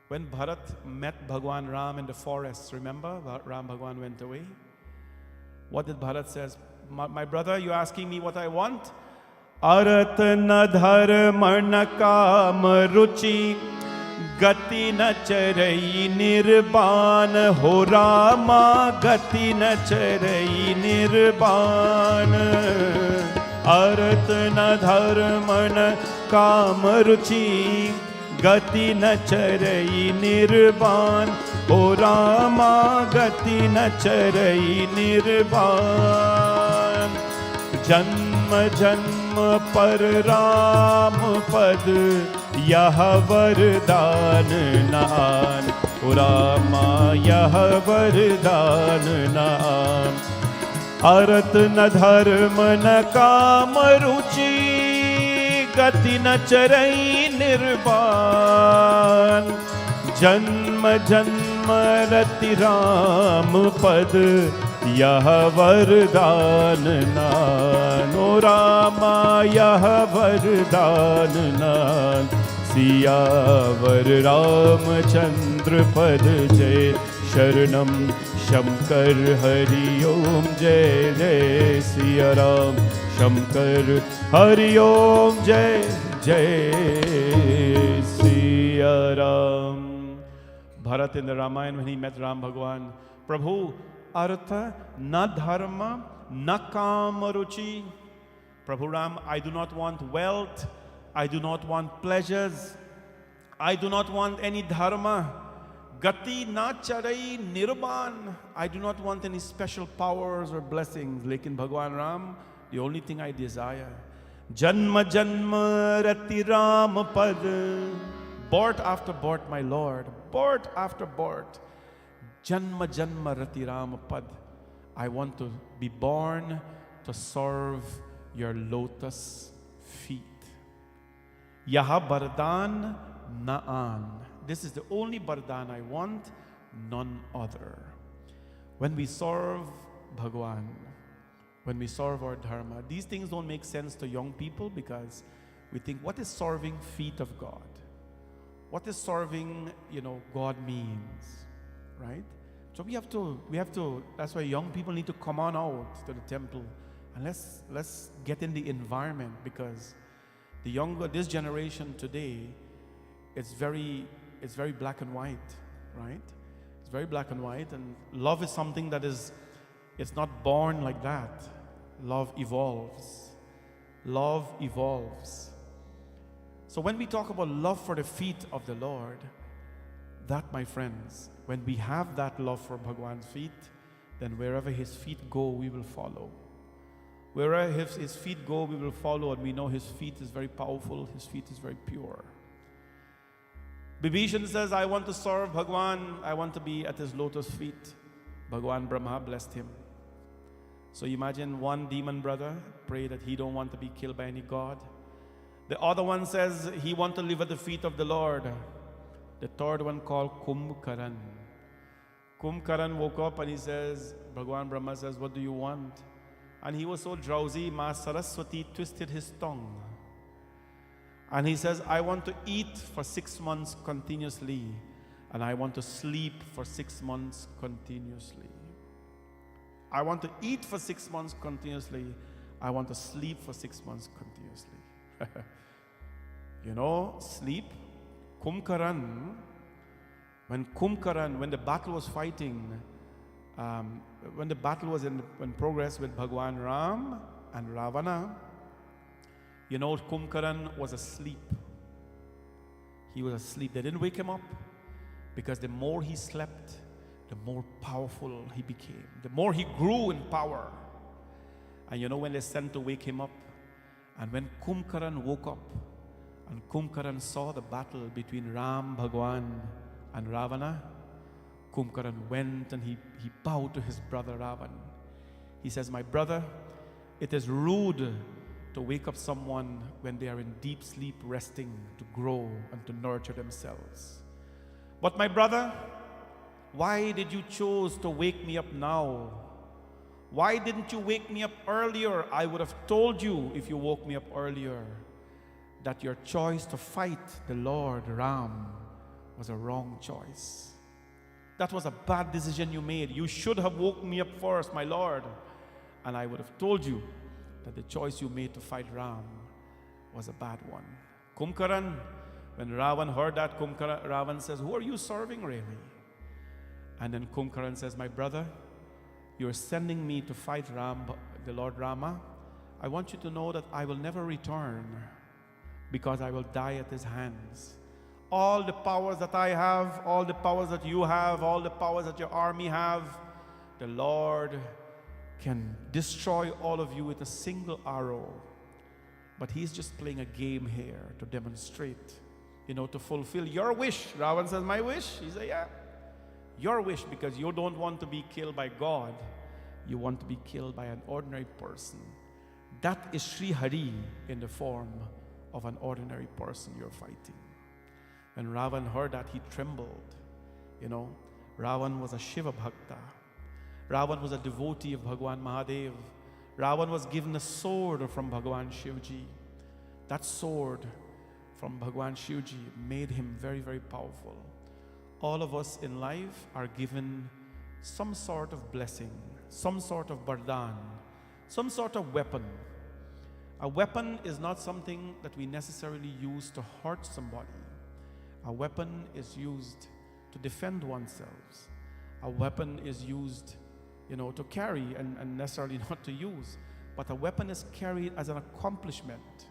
When Bharat met Bhagwan Ram in the forest, remember, Ram Bhagwan went away. What did Bharat says? My brother, you're asking me what I want? Arat na dharma na kam ruchi gati na charai nirban ho Rama gati na charai nirban Arat na dharma na kam ruchi gati na charai nirban ho Rama gati na charai nirban जन्म जन्म पर राम पद यह वरदान नान ओ रामा यह वरदान नान अरत न धर्म न काम रुचि गति न चरई निर्वाण जन्म जन्म रति राम पद यह वरदान नान ओ रामा यह वरदान नान सियावर रामचंद्र पद जय शरणम शंकर हरि ओम जय जय सिया राम शंकर हरि ओम जय जय Siya Ram. Bharat in the Ramayana, when he met Ram Bhagwan, Prabhu, Artha na dharma na kama ruchi. Prabhu Ram, I do not want wealth, I do not want pleasures, I do not want any dharma. Gati na charai nirban. I do not want any special powers or blessings. Lekin Bhagwan Ram, the only thing I desire. Janma janma rati ram pad. Bort after bort, my Lord. Bort after bort. Janma janma rati ram pad. I want to be born to serve your lotus feet. Yaha bardan naan. This is the only bardan I want, none other. When we serve Bhagwan, when we serve our dharma, these things don't make sense to young people because we think, what is serving feet of God? What is serving, God means, right? So we have to, that's why young people need to come on out to the temple and let's get in the environment, because this generation today, it's very black and white, right? It's very black and white, and love is something that it's not born like that. Love evolves. Love evolves. So when we talk about love for the feet of the Lord, that, my friends, when we have that love for Bhagwan's feet, then wherever his feet go, we will follow. Wherever his feet go, we will follow, and we know his feet is very powerful, his feet is very pure. Bibhishan says, I want to serve Bhagwan, I want to be at his lotus feet. Bhagwan Brahma blessed him. So imagine one demon brother pray that he don't want to be killed by any god. The other one says he want to live at the feet of the Lord. The third one called Kumbhkaran. Kumbhkaran woke up and he says, Bhagwan Brahma says, what do you want? And he was so drowsy, Ma Saraswati twisted his tongue. And he says, I want to eat for 6 months continuously, and I want to sleep for 6 months continuously. I want to eat for 6 months continuously. I want to sleep for 6 months continuously. Sleep. Kumbhkaran, when the battle was fighting, when the battle was in progress with Bhagwan Ram and Ravana, Kumbhkaran was asleep. He was asleep. They didn't wake him up, because the more he slept, the more powerful he became. The more he grew in power. And when they sent to wake him up, and when Kumbhkaran woke up, and Kumbhkaran saw the battle between Ram, Bhagwan, and Ravana, Kumbhkaran went and he bowed to his brother Ravan. He says, my brother, it is rude to wake up someone when they are in deep sleep, resting to grow and to nurture themselves. But my brother, why did you choose to wake me up now? Why didn't you wake me up earlier? I would have told you if you woke me up earlier that your choice to fight the Lord Ram was a wrong choice. That was a bad decision you made. You should have woke me up first, my Lord. And I would have told you that the choice you made to fight Ram was a bad one. Kumkaran, when Ravan heard that, Ravan says, who are you serving really? And then Kumkaran says, my brother, you're sending me to fight the Lord Rama. I want you to know that I will never return because I will die at his hands. All the powers that I have, all the powers that you have, all the powers that your army have, the Lord can destroy all of you with a single arrow. But he's just playing a game here to demonstrate, to fulfill your wish. Ravan says, my wish? He said, yeah. Your wish, because you don't want to be killed by God. You want to be killed by an ordinary person. That is Sri Hari in the form of an ordinary person you're fighting. When Ravan heard that, he trembled. Ravan was a Shiva Bhakta. Ravan was a devotee of Bhagwan Mahadev. Ravan was given a sword from Bhagwan Shivji. That sword from Bhagwan Shivji made him very, very powerful. All of us in life are given some sort of blessing, some sort of bardhan, some sort of weapon. A weapon is not something that we necessarily use to hurt somebody. A weapon is used to defend oneself. A weapon is used, to carry and necessarily not to use. But a weapon is carried as an accomplishment.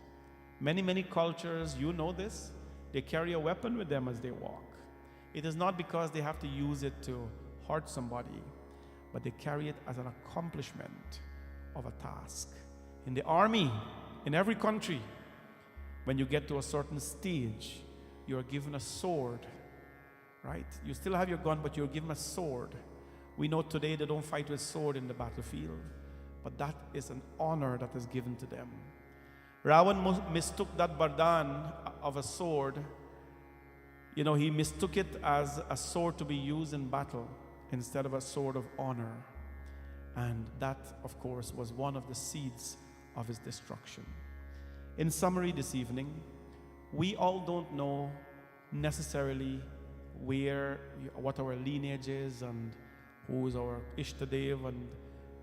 Many, many cultures, this, they carry a weapon with them as they walk. It is not because they have to use it to hurt somebody, but they carry it as an accomplishment of a task. In the army, in every country, when you get to a certain stage, you're given a sword, right? You still have your gun, but you're given a sword. We know today they don't fight with sword in the battlefield, but that is an honor that is given to them. Ravan mistook that bardhan of a sword. He mistook it as a sword to be used in battle instead of a sword of honor. And that, of course, was one of the seeds of his destruction. In summary this evening, we all don't know necessarily what our lineage is and who is our Ishtadev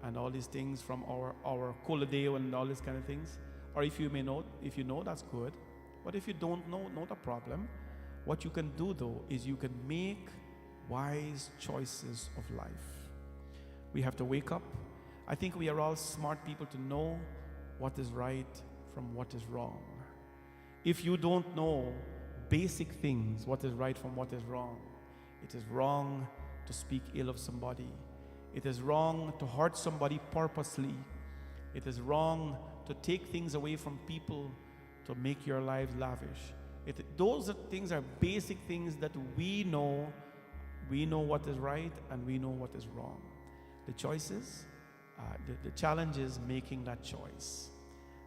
and all these things from our Kuladev and all these kind of things. Or if you know, that's good. But if you don't know, not a problem. What you can do though is you can make wise choices of life. We have to wake up. I think we are all smart people to know what is right from what is wrong. If you don't know basic things, what is right from what is wrong, it is wrong to speak ill of somebody. It is wrong to hurt somebody purposely. It is wrong to take things away from people to make your lives lavish. Those things are basic things that we know. We know what is right and we know what is wrong. The choices, the challenge is making that choice.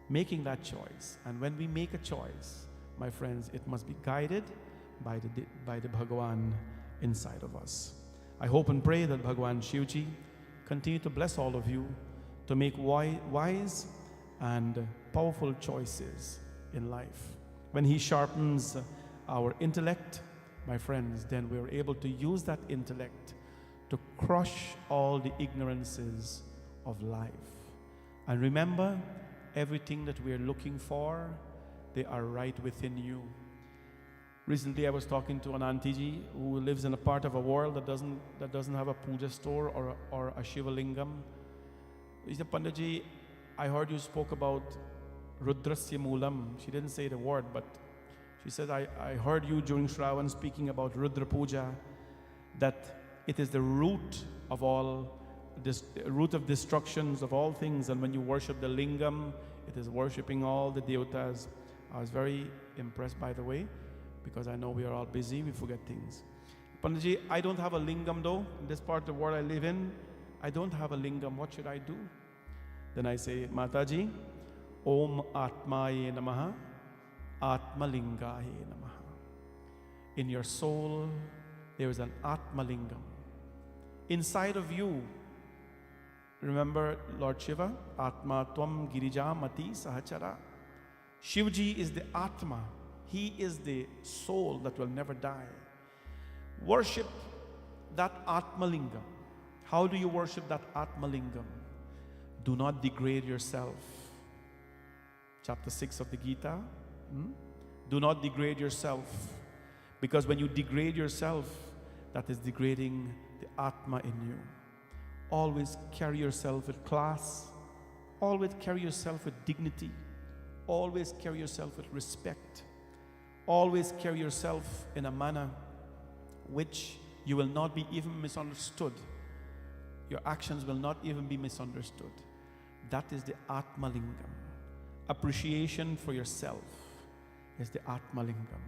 Making that choice. And when we make a choice, my friends, it must be guided by the Bhagwan inside of us. I hope and pray that Bhagwan Shivji continue to bless all of you to make wise and powerful choices in life. When he sharpens our intellect, my friends, then we're able to use that intellect to crush all the ignorances of life. And remember, everything that we're looking for, they are right within you. Recently, I was talking to an auntie who lives in a part of a world that doesn't have a puja store or a Shiva lingam. He said, Panditji, I heard you spoke about Rudrasya Moolam. She didn't say the word, but she said, I heard you during Shravan speaking about Rudra Puja, that it is the root of all, root of destructions of all things. And when you worship the lingam, it is worshipping all the devatas. I was very impressed, by the way, because I know we are all busy, we forget things. Panditji, I don't have a lingam though. In this part of the world I live in, I don't have a lingam. What should I do? Then I say, Mataji, Om Atmaye Namaha, Atmalingaye Namaha. In your soul, there is an Atmalingam. Inside of you, remember Lord Shiva, Atma Tvam Girija Mati Sahachara. Shivji is the Atma. He is the soul that will never die. Worship that Atmalingam. How do you worship that Atmalingam? Do not degrade yourself. Chapter 6 of the Gita. Do not degrade yourself. Because when you degrade yourself, that is degrading the Atma in you. Always carry yourself with class. Always carry yourself with dignity. Always carry yourself with respect. Always carry yourself in a manner which you will not be even misunderstood. Your actions will not even be misunderstood. That is the Atmalingam. Appreciation for yourself is the Atmalingam.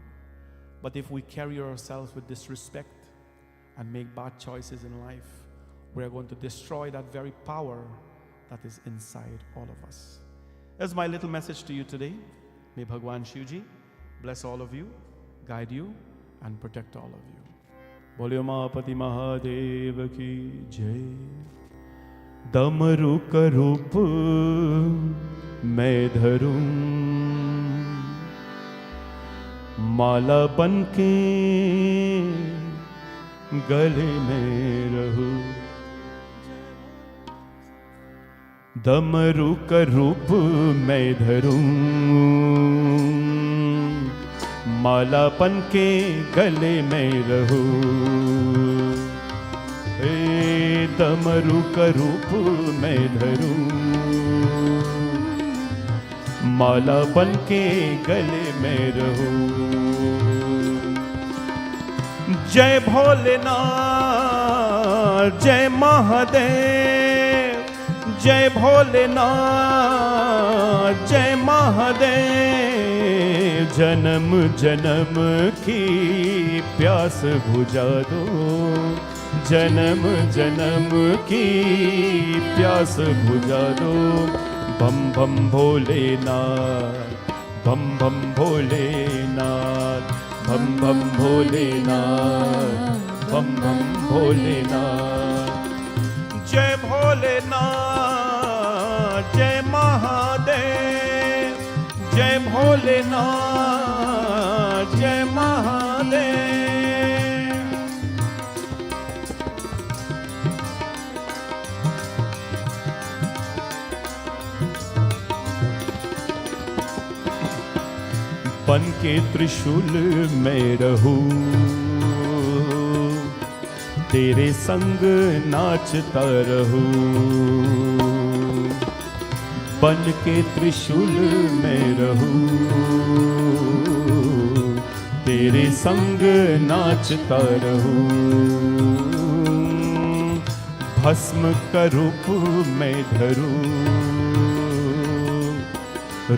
But if we carry ourselves with disrespect and make bad choices in life, we are going to destroy that very power that is inside all of us. That's my little message to you today. May Bhagwan Shivji bless all of you, guide you, and protect all of you. Bolyo Mahapati Mahadev ki jai. Damaru ka roop मैं धरूं, माला बनके गले में रहूं। डमरू का रूप मैं धरूं, माला बनके गले में रहूं। डमरू का रूप मैं धरूं, माला बनके गले में रहूं। जय भोलेनाथ, जय महादेव, जय भोलेनाथ, जय महादेव। जन्म जन्म की प्यास बुझा दो, जन्म जन्म की प्यास बुझा दो। बम बम भोलेनाथ, बम बम भोलेनाथ, बम बम भोलेनाथ, बम बम भोलेनाथ। जय भोलेनाथ, जय महादेव, जय भोलेनाथ, जय महादेव। बन के त्रिशूल में रहूं, तेरे संग नाचता रहूं। बन के त्रिशूल में रहूं, तेरे संग नाचता रहूं। भस्म का रूप मैं धरूं,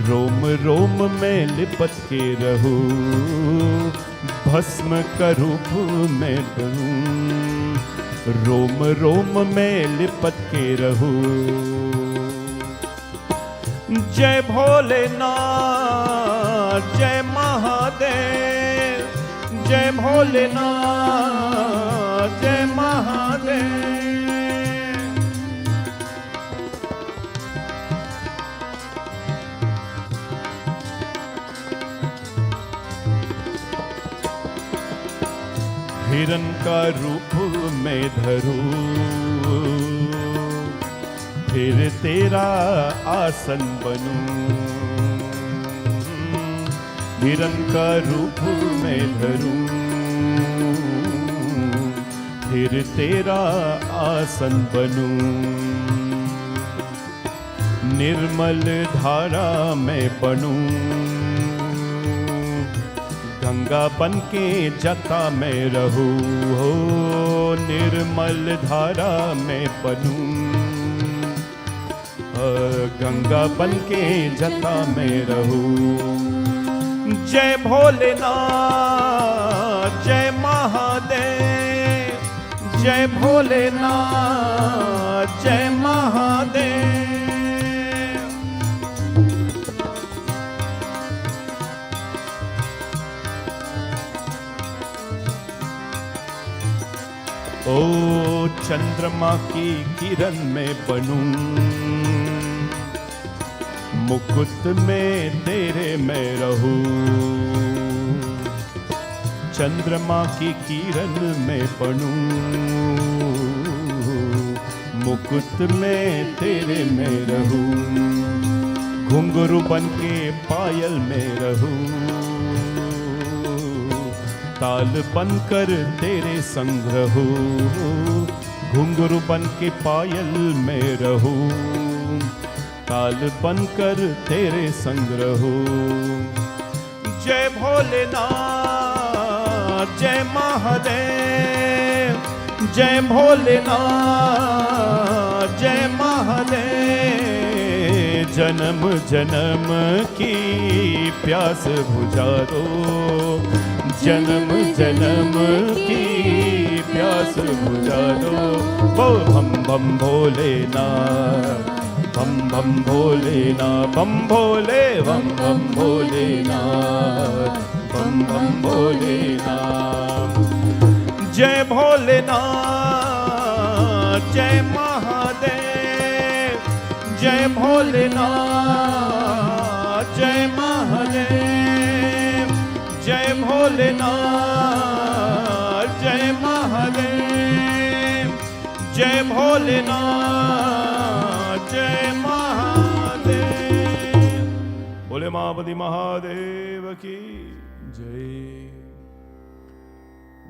रोम रोम में लिपट के रहूं। भस्म का रूप मैं धरूं, रोम रोम में लिपट के रहूं। जय भोलेनाथ, जय महादेव, जय भोलेनाथ, जय महादेव। हिरन का रूप मैं धरूं, फिर तेरा आसन बनूं। हिरन का रूप मैं धरूं, फिर तेरा आसन बनूं। निर्मल धारा में बनूं, गंगा बनके जटा में रहूं। हो निर्मल धारा में बनूं, गंगा बनके जटा में रहूं। जय भोलेनाथ, जय महादेव, जय भोलेनाथ, जय महादेव। ओ चंद्रमा की किरण में बनूं, मुकुट में तेरे मैं रहूं। चंद्रमा की किरण में बनूं, मुकुट में तेरे में रहूं। घुंघरू बन के पायल में रहूं, ताल बनकर तेरे संग रहूं। घुंघरू बन के पायल में रहूं, ताल बनकर तेरे संग रहूं। जय भोलेनाथ जय महादेव, जय भोलेनाथ जय महादेव। जन्म जन्म की प्यास बुझा दो, जन्म जन्म की प्यास बुझा दो। बोल बम बम भोलेनाथ, बम बम भोलेनाथ, बम भोले बम बम भोलेनाथ, बम बम भोलेनाथ। जय भोलेनाथ जय महादेव, जय भोलेनाथ जय महादेव। जय भोलेनाथ जय महादेव, जय भोलेनाथ जय महादेव। बोले महाबली महादेव की जय।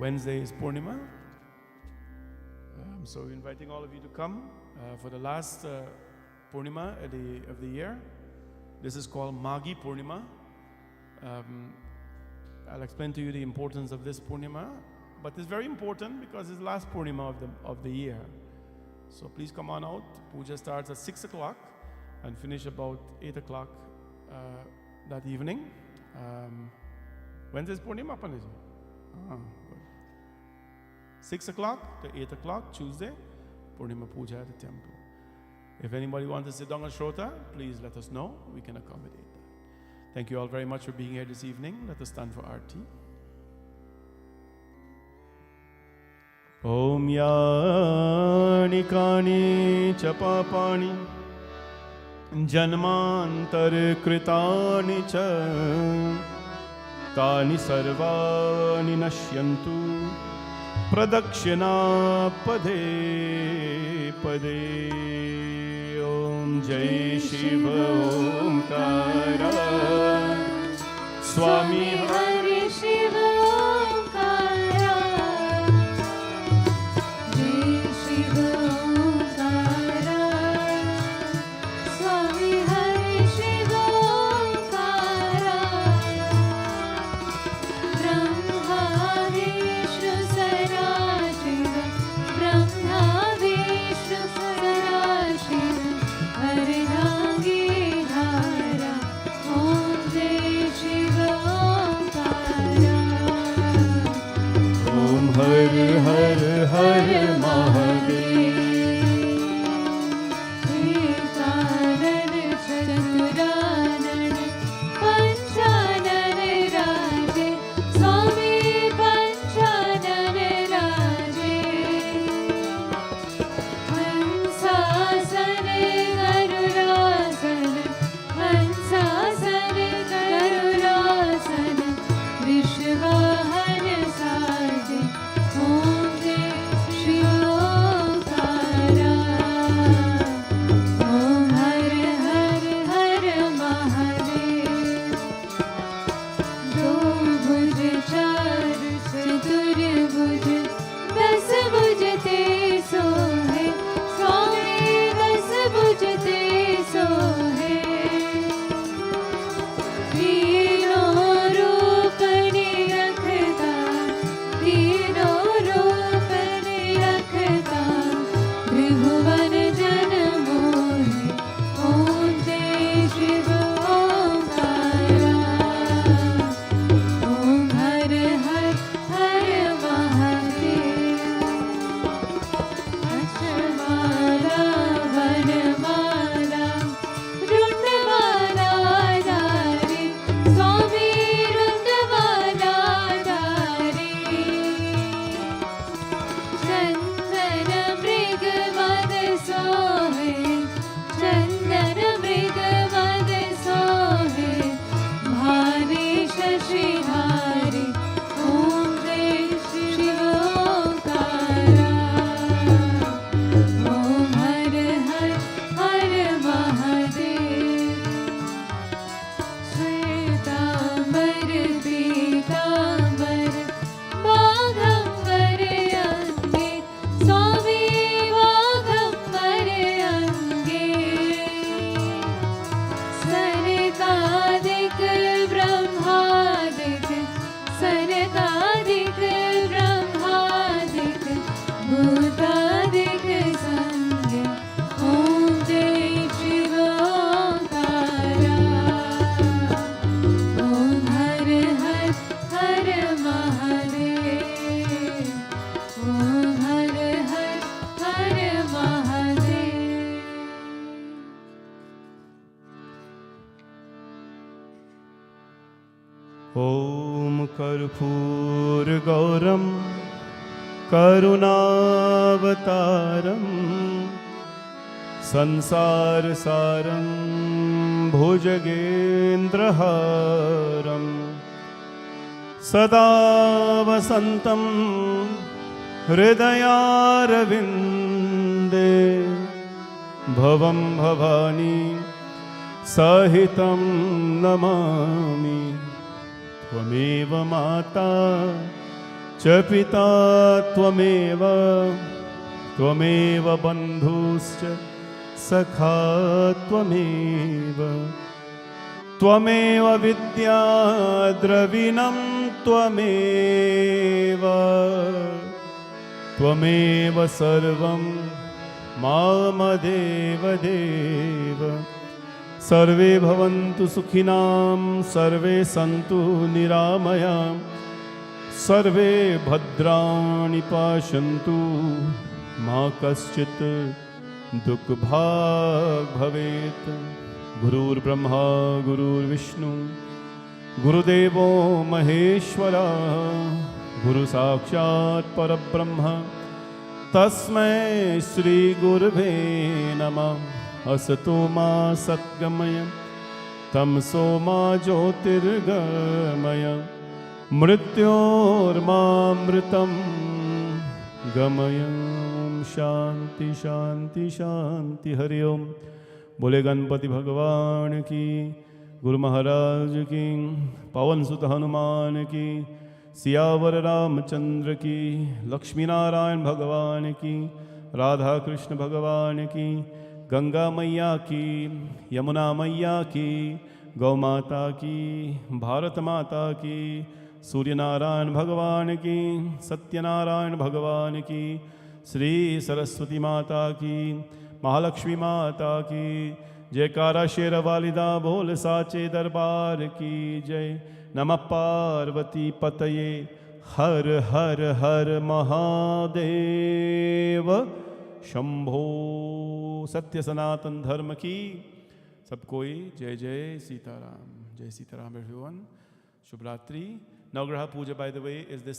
Wednesday is Purnima. So inviting all of you to come for the last Purnima of the year. This is called Magi Purnima. I'll explain to you the importance of this Purnima, but it's very important because it's the last Purnima of the year. So please come on out. Puja starts at 6 o'clock and finish about 8 o'clock that evening. Wednesday is Purnima, Panditji? Good. 6 o'clock to 8 o'clock, Tuesday, Purnima Puja at the temple. If anybody wants to sit down on Shrota, please let us know. We can accommodate that. Thank you all very much for being here this evening. Let us stand for Aarti. Om yani kani cha papani janmantar kritani cha tani sarvani nashyantu pradakshina pade pade. Om Jai Shiva Omkara Swami Hare Shiva Omkara, Jai Shiva Omkara, Swami Hare Shiva Omkara. Brahma Vishnu Sarashiva, Brahma Vishnu Sarashiva, Ardhangi Dhara. Om Jai Shiva Omkara. Om Har Har Har Mahadev. Ekanan Chaturanan Panchanan Raje, Swami Panchanan Raje. Hansasana Garurasana, Hansasana Garurasana, Vishwahan Saje. Om Jai Shiva Omkara. Om Har Har Har Mahadev. दो भुज चार चतुर्भुज दस भुजते सोहे, स्वामी दस भुजते सोहे। तीनों रूप निरखता, तीनों रूप निरखता, त्रिभुवन जन मोहे। ओम जय शिव ओंकारा। ओम हर हर हर महादेव। कर्पूरगौरं करुणावतारं संसारसारं भुजगेन्द्रहारं सदा वसन्तं हृदयारविन्दे भवं भवानी सहितं नमामि। त्वमेव माता च पिता त्वमेव बन्धुश्च सखा त्वमेव विद्या द्रविणं त्वमेव सर्वं मामदेव देव। सर्वे भवन्तु सुखिनां सर्वे सन्तु निरामयां सर्वे भद्राणि पश्यन्तु मा कश्चित् दुःखभाग् भवेत्। गुरुर्ब्रह्मा गुरुर्विष्णु गुरुदेवो महेश्वरा गुरुसाक्षात् परब्रह्म तस्मै श्रीगुरुवे नमः। असतो मा सद्गमय तमसो मा ज्योतिर्गमय मृत्योर्मामृतं गमय। शांति शांति शांति। हरि ओम। बोले गणपति भगवान की, गुरु महाराज की, पवन सुत हनुमान की, सियावर रामचंद्र की, लक्ष्मी नारायण भगवान की, राधा कृष्ण भगवान की, गंगा मैया की, यमुना मैया की, गौ माता की, भारत माता की, सूर्य नारायण भगवान की, सत्यनारायण भगवान की, श्री सरस्वती माता की, महालक्ष्मी माता की। जयकारा शेर वालिदा बोल साचे दरबार की जय। नमः पार्वती पतये हर हर हर महादेव शंभो। सत्य सनातन धर्म की। सब कोई जय जय सीताराम। जय सीताराम एवरीवन। शुभ रात्रि। Navagraha Puja, by the way, is this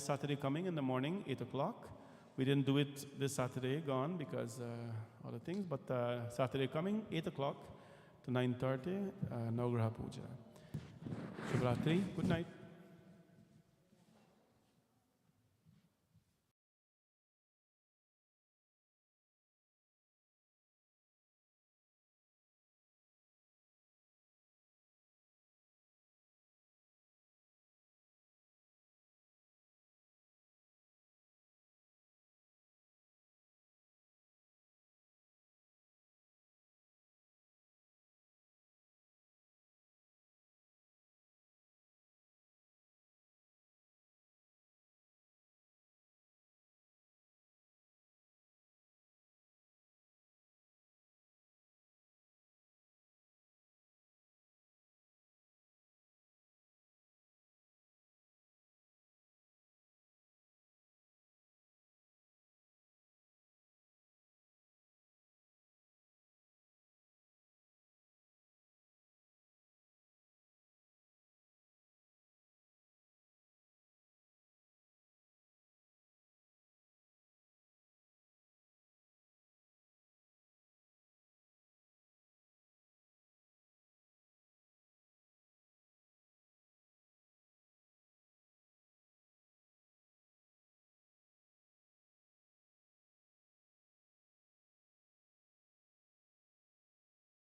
Saturday coming in the morning, 8 o'clock. We didn't do it this Saturday, gone, because other things, but Saturday coming, 8 o'clock to 9:30, Navagraha Puja. Shubh Ratri. Good night.